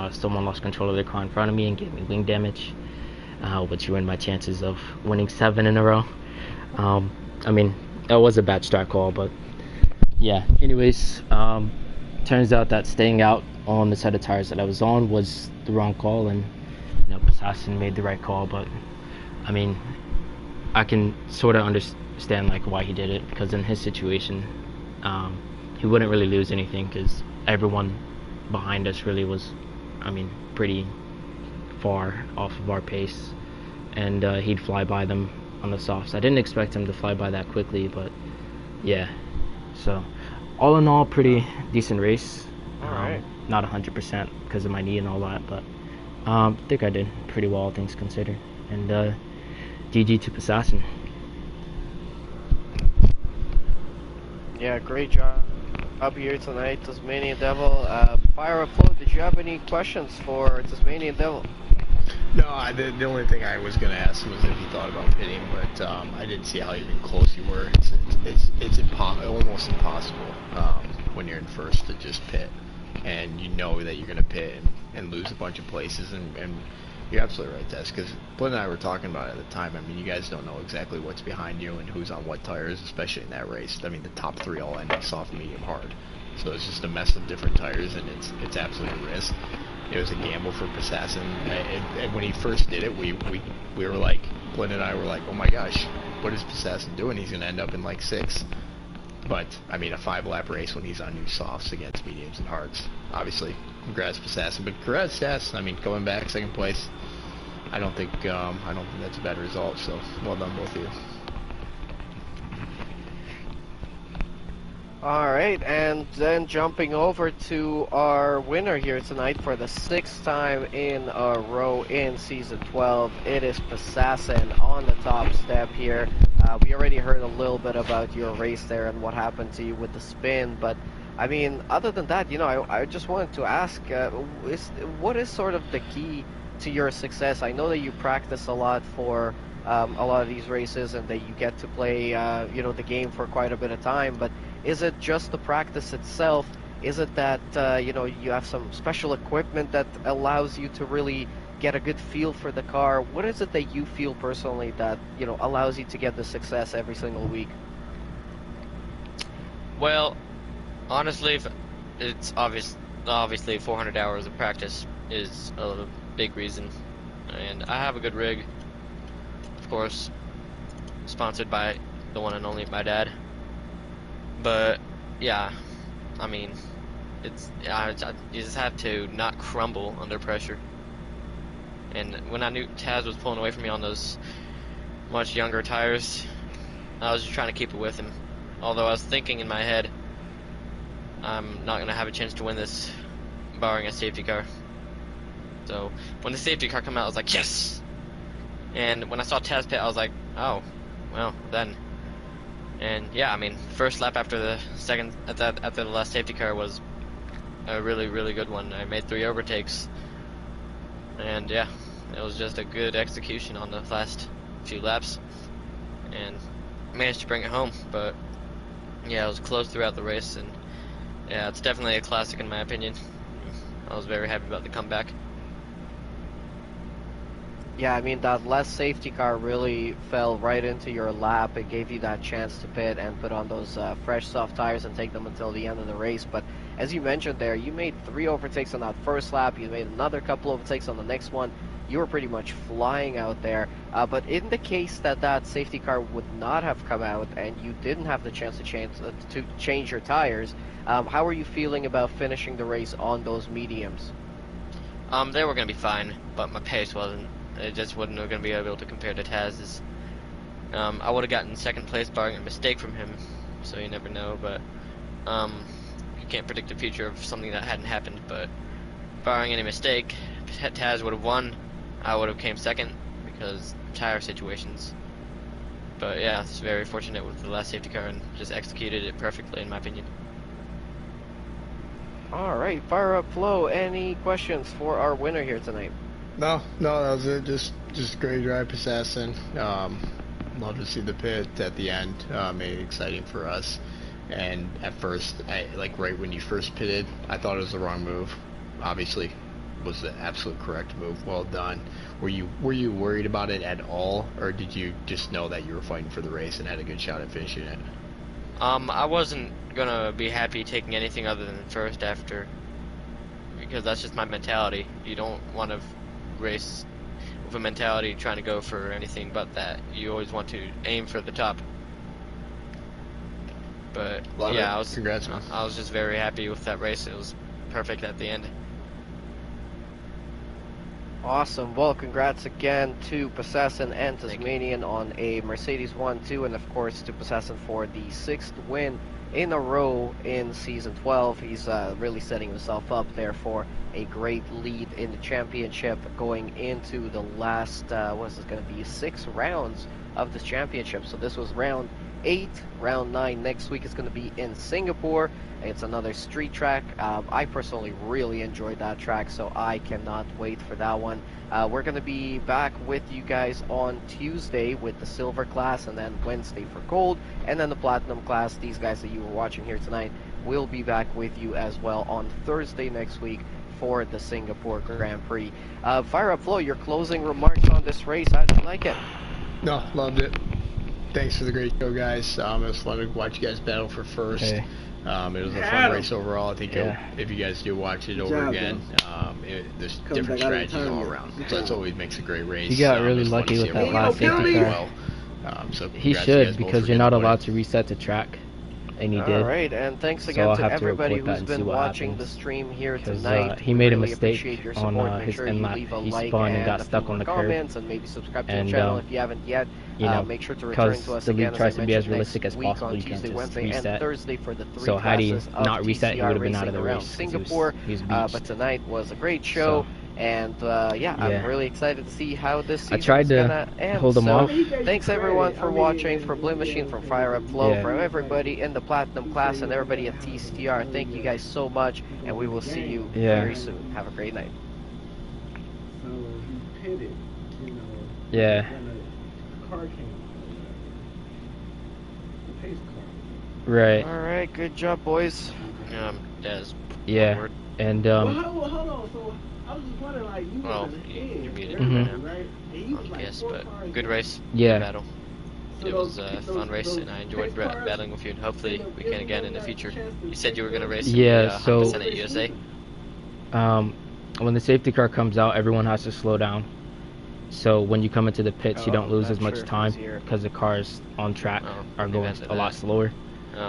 Speaker 3: Someone lost control of their car in front of me and gave me wing damage, which ruined my chances of winning 7 in a row. I mean, that was a bad start call, but yeah. Anyways, turns out that staying out on the set of tires that I was on was the wrong call, and you know, Besasan made the right call. But I mean, I can sort of understand like why he did it, because in his situation, he wouldn't really lose anything because everyone behind us really was, I mean, pretty far off of our pace, and he'd fly by them on the softs. I didn't expect him to fly by that quickly, but yeah. So all in all, pretty decent race.
Speaker 5: Alright.
Speaker 3: Not 100% because of my knee and all that, but I think I did pretty well, all things considered. And GG to Besasan.
Speaker 5: Yeah, great job up here tonight, Tasmanian Devil. Fire Upload, did you have any questions for Tasmanian Devil?
Speaker 6: No, the only thing I was gonna ask was if you thought about pitting, but I didn't see how even close you were. It's almost impossible when you're in first to just pit, and you know that you're gonna pit and lose a bunch of places, and you're absolutely right, Tess, because Blinn and I were talking about it at the time. I mean, you guys don't know exactly what's behind you and who's on what tires, especially in that race. I mean, the top three all ended soft, medium, hard, so it's just a mess of different tires, and it's absolutely a risk. It was a gamble for Passassin, and when he first did it, we were like, Blinn and I were like, oh my gosh, what is Passassin doing? He's gonna end up in like 6th. But I mean, a 5-lap race when he's on new softs against mediums and hards. Obviously, congrats Passassin, but congrats Tess. I mean, going back 2nd place, I don't think that's a bad result. So well done, both of you.
Speaker 5: Alright, and then jumping over to our winner here tonight for the 6th time in a row in Season 12, it is Passassin on the top step here. We already heard a little bit about your race there and what happened to you with the spin, but I mean, other than that, you know, I just wanted to ask, what is sort of the key to your success? I know that you practice a lot for a lot of these races and that you get to play, you know, the game for quite a bit of time, but is it just the practice itself? Is it that, you know, you have some special equipment that allows you to really get a good feel for the car? What is it that you feel personally that, you know, allows you to get the success every single week?
Speaker 7: Well, honestly, it's obviously 400 hours of practice is a big reason. And I have a good rig, of course, sponsored by the one and only my dad. But yeah, I mean, you just have to not crumble under pressure. And when I knew Taz was pulling away from me on those much younger tires, I was just trying to keep it with him. Although I was thinking in my head, I'm not gonna have a chance to win this, barring a safety car. So when the safety car came out, I was like, yes. And when I saw Taz pit, I was like, oh, well then. And yeah, I mean, first lap after the after the last safety car was a really, really good one. I made 3 overtakes, and yeah, it was just a good execution on the last few laps, and managed to bring it home. But yeah, it was close throughout the race, and yeah, it's definitely a classic in my opinion. I was very happy about the comeback.
Speaker 5: Yeah, I mean, that last safety car really fell right into your lap. It gave you that chance to pit and put on those fresh soft tires and take them until the end of the race. But as you mentioned there, you made 3 overtakes on that first lap. You made another couple overtakes on the next one. You were pretty much flying out there. But in the case that that safety car would not have come out and you didn't have the chance to change your tires, how are you feeling about finishing the race on those mediums?
Speaker 7: They were going to be fine, but my pace wasn't. It just wasn't going to be able to compare to Taz's. I would have gotten 2nd place barring a mistake from him, so you never know, but you can't predict the future of something that hadn't happened. But barring any mistake, Taz would have won. I would have came 2nd because tire situations. But yeah, it's very fortunate with the last safety car and just executed it perfectly in my opinion.
Speaker 5: Alright, fire up Flo. Any questions for our winner here tonight?
Speaker 6: No, that was it. Just great drive, Assassin. Love to see the pit at the end. Made it exciting for us. And at first, right when you first pitted, I thought it was the wrong move. Obviously, it was the absolute correct move. Well done. Were you worried about it at all, or did you just know that you were fighting for the race and had a good shot at finishing it?
Speaker 7: I wasn't gonna be happy taking anything other than first after, because that's just my mentality. You don't want to race with a mentality trying to go for anything but that. You always want to aim for the top. But yeah,
Speaker 6: Congrats, man.
Speaker 7: I was just very happy with that race. It was perfect at the end.
Speaker 5: Awesome. Well, congrats again to Passassin and Tasmanian on a Mercedes 1-2, and of course to Passassin for the 6th win in a row in Season 12. He's really setting himself up there for a great lead in the championship going into the last, what is this going to be, 6 rounds of this championship. So this was round 8. Round 9 next week is going to be in Singapore. It's another street track. I personally really enjoyed that track, so I cannot wait for that one. We're going to be back with you guys on Tuesday with the silver class, and then Wednesday for gold, and then the platinum class. These guys that you were watching here tonight will be back with you as well on Thursday next week for the Singapore Grand Prix. Fire Up Flo, your closing remarks on this race. How did you like it?
Speaker 6: No, loved it. Thanks for the great show, guys. It was fun to watch you guys battle for first.
Speaker 3: Hey.
Speaker 6: It was a fun race overall. I think if you guys do watch it over again, there's different strategies all around. So that's always makes a great race.
Speaker 3: He got really lucky with that last safety car.
Speaker 6: So
Speaker 3: he should, because you're not allowed to reset the track. And he did.
Speaker 5: Alright, and thanks again to everybody who's been watching the stream here tonight.
Speaker 3: He made a
Speaker 5: really
Speaker 3: mistake
Speaker 5: on
Speaker 3: his end lap. He spun and got stuck on the curb.
Speaker 5: And maybe subscribe to the channel if you haven't yet. Make sure to return to us
Speaker 3: the league
Speaker 5: again,
Speaker 3: tries to be as
Speaker 5: realistic
Speaker 3: realistic as possible. You
Speaker 5: Tuesday,
Speaker 3: can just
Speaker 5: Wednesday,
Speaker 3: reset.
Speaker 5: and Thursday for the 3
Speaker 3: so had he not reset, he would have been out of the
Speaker 5: around
Speaker 3: race.
Speaker 5: Singapore,
Speaker 3: he was
Speaker 5: but tonight was a great show. And I'm really excited to see how this season
Speaker 3: I tried
Speaker 5: is
Speaker 3: to
Speaker 5: gonna end.
Speaker 3: hold him off.
Speaker 5: Thanks everyone for watching, from Blue Machine, from Fire Up Flow, from everybody in the Platinum class, and everybody at TCR. Thank you guys so much, and we will see you very soon. Have a great night.
Speaker 8: So he pitted,
Speaker 3: Yeah.
Speaker 8: when a car came, the pace car.
Speaker 3: Right.
Speaker 5: Alright, good job, boys.
Speaker 7: Des.
Speaker 3: Yeah. And
Speaker 8: Well, hold on. So I was just wondering, like, you
Speaker 7: Well,
Speaker 8: was an edge,
Speaker 7: you're muted
Speaker 8: right? And you was like
Speaker 7: Yes,
Speaker 8: 4
Speaker 7: but
Speaker 8: cars
Speaker 7: good race.
Speaker 3: Yeah.
Speaker 7: Good battle.
Speaker 8: So
Speaker 7: It was
Speaker 8: those-
Speaker 7: a fun race,
Speaker 8: those
Speaker 7: and I enjoyed
Speaker 8: pace cars,
Speaker 7: battling with you. And hopefully, we can again in the future. You said you were going to race
Speaker 3: Yeah,
Speaker 7: the,
Speaker 3: so-
Speaker 7: 100% at USA.
Speaker 3: when the safety car comes out, everyone has to slow down. So when you come into the pits, you don't lose as much time because the cars on track are going a lot slower.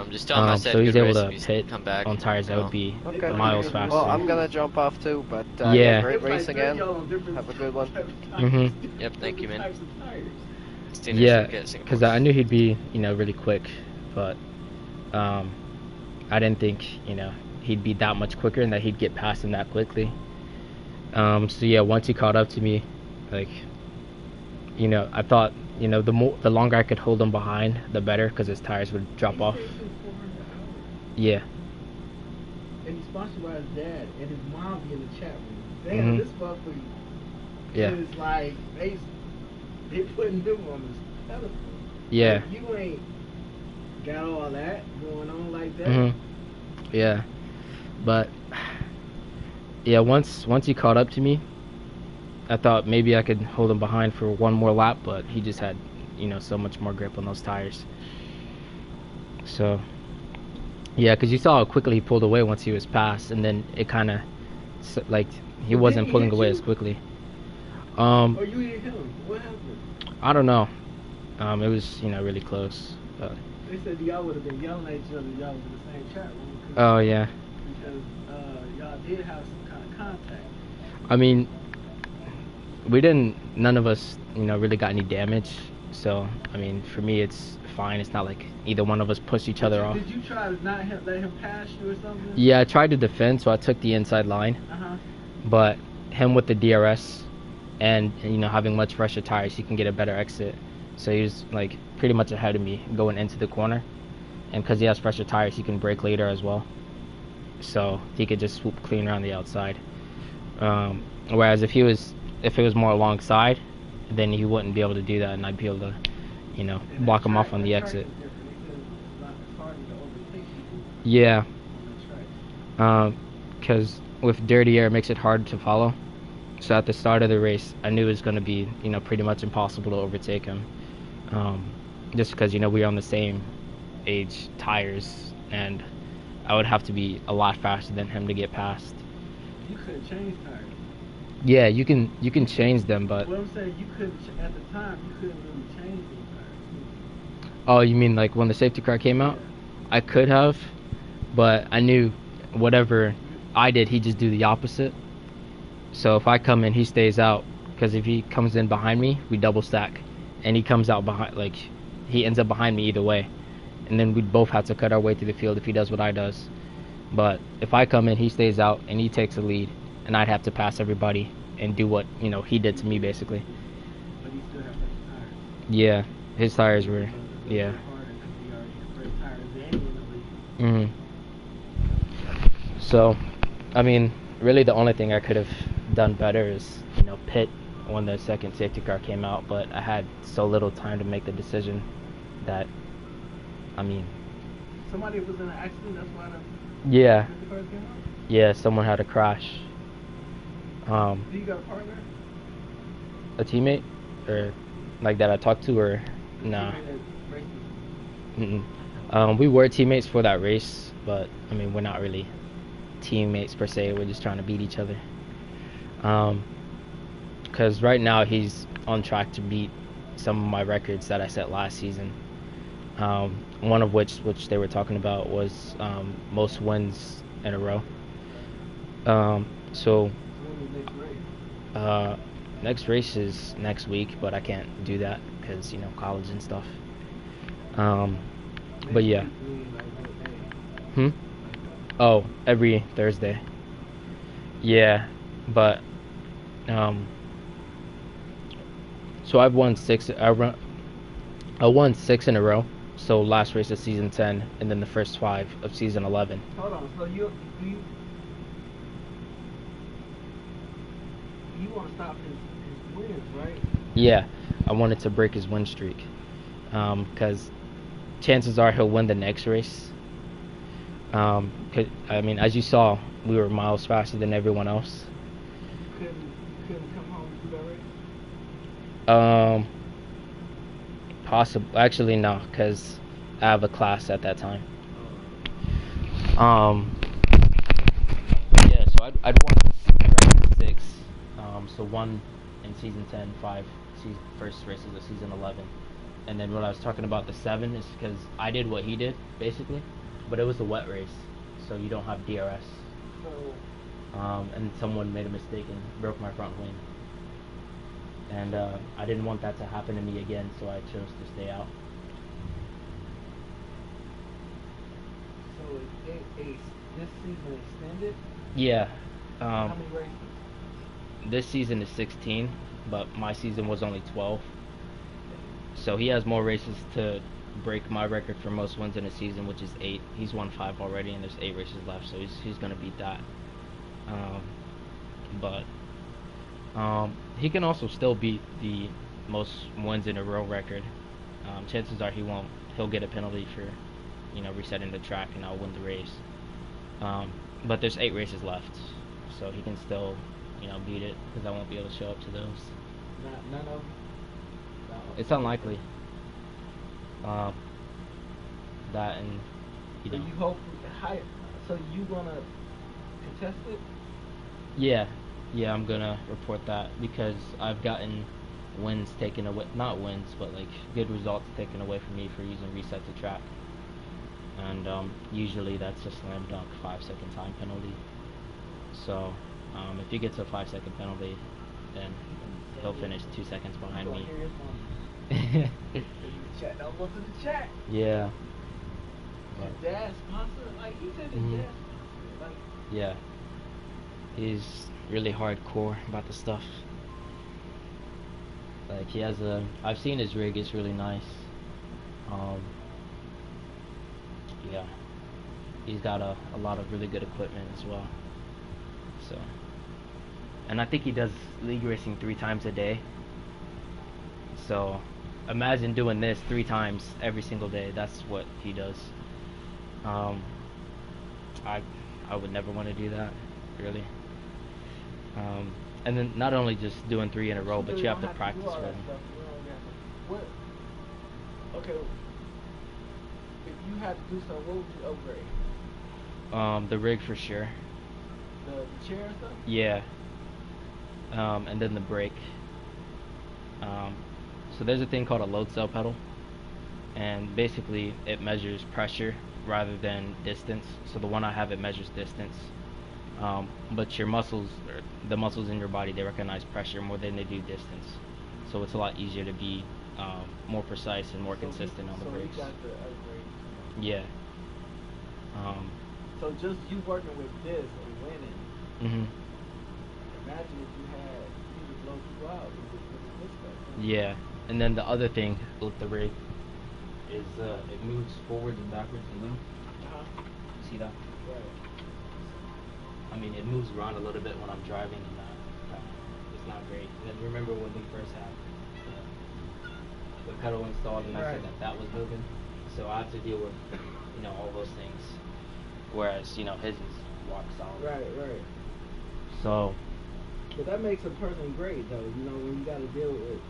Speaker 7: Just tell him I said
Speaker 3: so he's
Speaker 7: good
Speaker 3: able
Speaker 7: race,
Speaker 3: to
Speaker 7: if you
Speaker 3: pit
Speaker 7: come back.
Speaker 3: on tires that would be
Speaker 5: Okay.
Speaker 3: miles faster.
Speaker 5: Well, I'm gonna jump off too, but
Speaker 3: Yeah.
Speaker 5: great
Speaker 8: It's like
Speaker 5: race again.
Speaker 8: y'all on different
Speaker 5: Have a good one.
Speaker 8: types of tires,
Speaker 7: Yep, thank you, man.
Speaker 8: types of tires.
Speaker 3: Yeah, because I knew he'd be, really quick, but I didn't think, he'd be that much quicker and that he'd get past him that quickly. So yeah, once he caught up to me, like, I thought, the longer I could hold him behind, the better, because his tires would drop off. Yeah.
Speaker 8: And he's sponsored by his dad, and his mom be in the chat room. Damn,
Speaker 3: Mhm.
Speaker 8: this motherfucker
Speaker 3: Yeah.
Speaker 8: is like, they putting him on this pedestal.
Speaker 3: Yeah.
Speaker 8: Like, you ain't got all that going on like that.
Speaker 3: Mhm. Yeah. But yeah, once he caught up to me, I thought maybe I could hold him behind for one more lap, but he just had, so much more grip on those tires. So yeah, because you saw how quickly he pulled away once he was passed, and then it kind of like he wasn't pulling away as quickly.
Speaker 8: Or you hit him. What happened?
Speaker 3: I don't know. It was really close. But
Speaker 8: They said y'all would have been yelling at each other. Y'all was in the same chat room.
Speaker 3: oh yeah.
Speaker 8: Because y'all did have some kind of contact.
Speaker 3: I mean, none of us, really got any damage. So, I mean, for me, it's fine. It's not like either one of us pushed each other off.
Speaker 8: Did you try to not let him pass you or something?
Speaker 3: Yeah, I tried to defend, so I took the inside line.
Speaker 8: Uh-huh.
Speaker 3: But him with the DRS and, having much fresher tires, he can get a better exit. So he was, like, pretty much ahead of me going into the corner. And because he has fresher tires, he can brake later as well. So he could just swoop clean around the outside. Whereas if it was more alongside, then he wouldn't be able to do that, and I'd be able to, block him off on the exit. Yeah. Because with dirty air, it makes it hard to follow. So at the start of the race, I knew it was going to be, pretty much impossible to overtake him. Just because, we were on the same age tires, and I would have to be a lot faster than him to get past.
Speaker 8: You couldn't change tires.
Speaker 3: Yeah, you can change them, but
Speaker 8: What I'm saying, you couldn't, at the time, you couldn't really change those tires.
Speaker 3: oh, you mean like when the safety car came out? I could have, but I knew whatever I did, he'd just do the opposite. So if I come in, he stays out, because if he comes in behind me, we double stack, and he comes out behind, like he ends up behind me either way, and then we'd both have to cut our way through the field if he does what I does. But if I come in, he stays out and he takes the lead, and I'd have to pass everybody and do what he did to me basically.
Speaker 8: But you still have better tires.
Speaker 3: Yeah, his tires were, yeah.
Speaker 8: Harder 'cause
Speaker 3: Mhm. So, I mean, really the only thing I could have done better is, pit when the second safety car came out, but I had so little time to make the decision that, I mean,
Speaker 8: Somebody was in an accident. That's why
Speaker 3: yeah,
Speaker 8: the cars came out.
Speaker 3: yeah, someone had a crash.
Speaker 8: Do you got a partner?
Speaker 3: A teammate, or like that I talked to, or nah.
Speaker 8: Teammate that raced with you?
Speaker 3: We were teammates for that race, but I mean, we're not really teammates per se. We're just trying to beat each other. Because right now he's on track to beat some of my records that I set last season. One of which they were talking about was most wins in a row. So
Speaker 8: When was next race?
Speaker 3: next race is next week, but I can't do that because college and stuff. But yeah.
Speaker 8: Next week, like what day?
Speaker 3: Oh, every Thursday. Yeah, but so I've won six. I won 6 in a row. So last race of season 10, and then the first 5 of season 11.
Speaker 8: Hold on. So you want to stop his wins, right?
Speaker 3: Yeah, I wanted to break his win streak. Because chances are he'll win the next race. 'Cause, I mean, as you saw, we were miles faster than everyone else.
Speaker 8: Couldn't come home and do that race?
Speaker 3: Possible. Actually, no, because I have a class at that time. Yeah, so I'd won record 6. So 1 in season 10, 5 first races of season 11. And then when I was talking about the 7 is because I did what he did, basically. But it was a wet race, so you don't have DRS.
Speaker 8: So
Speaker 3: And someone made a mistake and broke my front wing. And I didn't want that to happen to me again, so I chose to stay out.
Speaker 8: So this season extended?
Speaker 3: Yeah.
Speaker 8: How many races?
Speaker 3: This season is 16, but my season was only 12. So he has more races to break my record for most wins in a season, which is 8. He's won 5 already, and there's 8 races left, so he's gonna beat that. But he can also still beat the most wins in a row record. Chances are he won't. He'll get a penalty for, resetting the track, and I'll win the race. But there's 8 races left, so he can still, beat it, because I won't be able to show up to those.
Speaker 8: None of them? No.
Speaker 3: It's unlikely. That and
Speaker 8: So you hope so you gonna contest it?
Speaker 3: Yeah, I'm gonna report that because I've gotten wins taken away, not wins, but like good results taken away from me for using reset to track. And usually that's a slam dunk 5-second time penalty. So if he gets a 5-second penalty, then he'll finish 2 seconds behind me.
Speaker 8: Chat, don't go to the chat.
Speaker 3: Yeah.
Speaker 8: His dad sponsor, like he said, his dad, like
Speaker 3: Yeah. He's really hardcore about the stuff. Like he has I've seen his rig, it's really nice. Yeah. He's got a lot of really good equipment as well. So, and I think he does league racing 3 times a day. So, imagine doing this 3 times every single day. That's what he does. I would never want to do that, really. And then not only just doing 3 in a row, but you have to practice with them.
Speaker 8: What? Okay. If you had to do something, what would you upgrade?
Speaker 3: The rig for sure.
Speaker 8: The chair and stuff?
Speaker 3: Yeah. And then the brake. So there's a thing called a load cell pedal, and basically it measures pressure rather than distance. So the one I have, it measures distance. But your muscles, or the muscles in your body, they recognize pressure more than they do distance. So it's a lot easier to be more precise and more consistent on the brakes.
Speaker 8: So you got the upgrade.
Speaker 3: Yeah.
Speaker 8: So just you working with this and winning.
Speaker 3: Mhm.
Speaker 8: Imagine if you would blow people out with this stuff.
Speaker 3: Yeah. And then the other thing with the rig is it moves forwards and backwards a little. see that?
Speaker 8: Right.
Speaker 3: I mean, it moves around a little bit when I'm driving, and it's not great. And then remember when we first had the pedal installed, and I said
Speaker 8: Right.
Speaker 3: that was moving, so I have to deal with all those things. Whereas his is rock solid.
Speaker 8: Right, right.
Speaker 3: So.
Speaker 8: But that makes a person great, though. When you got to deal with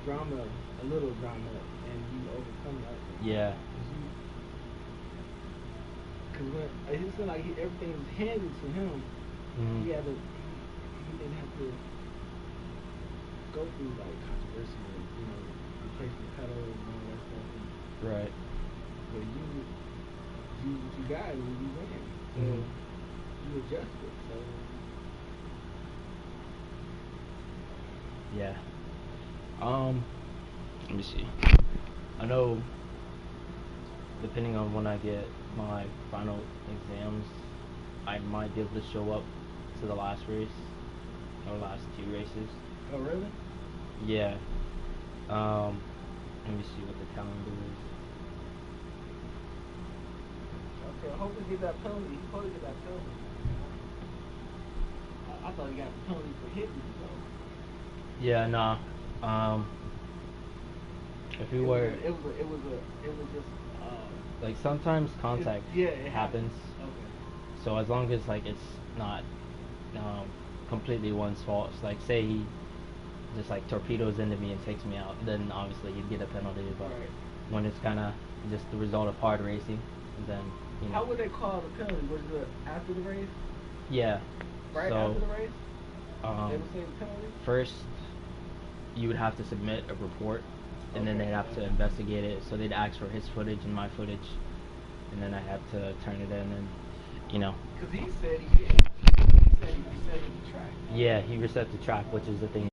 Speaker 8: drama, a little drama, and you overcome that.
Speaker 3: Yeah.
Speaker 8: Because when it seemed like everything was handed to him,
Speaker 3: Mm-hmm.
Speaker 8: he didn't have to go through like controversy, replacing the pedal and all that stuff.
Speaker 3: Right.
Speaker 8: But you got it when you win, so you adjust it. So.
Speaker 3: Yeah. Let me see. I know, depending on when I get my final exams, I might be able to show up to the last race, or last 2 races.
Speaker 8: Oh, really?
Speaker 3: Yeah. Let me see what the calendar is.
Speaker 8: Okay, I hope he get that penalty. He probably get that penalty. I thought he got the penalty for hitting you, though.
Speaker 3: Yeah, nah. If we were,
Speaker 8: it was just
Speaker 3: like sometimes contact
Speaker 8: it
Speaker 3: happens.
Speaker 8: Okay.
Speaker 3: So as long as like it's not completely one's fault, like say he just like torpedoes into me and takes me out, then obviously he'd get a penalty. But when it's kind of just the result of hard racing, then
Speaker 8: How would they call the penalty? Was it after the race?
Speaker 3: Yeah.
Speaker 8: Right,
Speaker 3: so,
Speaker 8: after the race? They would say the penalty?
Speaker 3: First, you would have to submit a report, and then they'd have to investigate it. So they'd ask for his footage and my footage, and then I have to turn it in, and
Speaker 8: Because he said he did. He said he reset the track.
Speaker 3: Yeah, he reset the track, which is the thing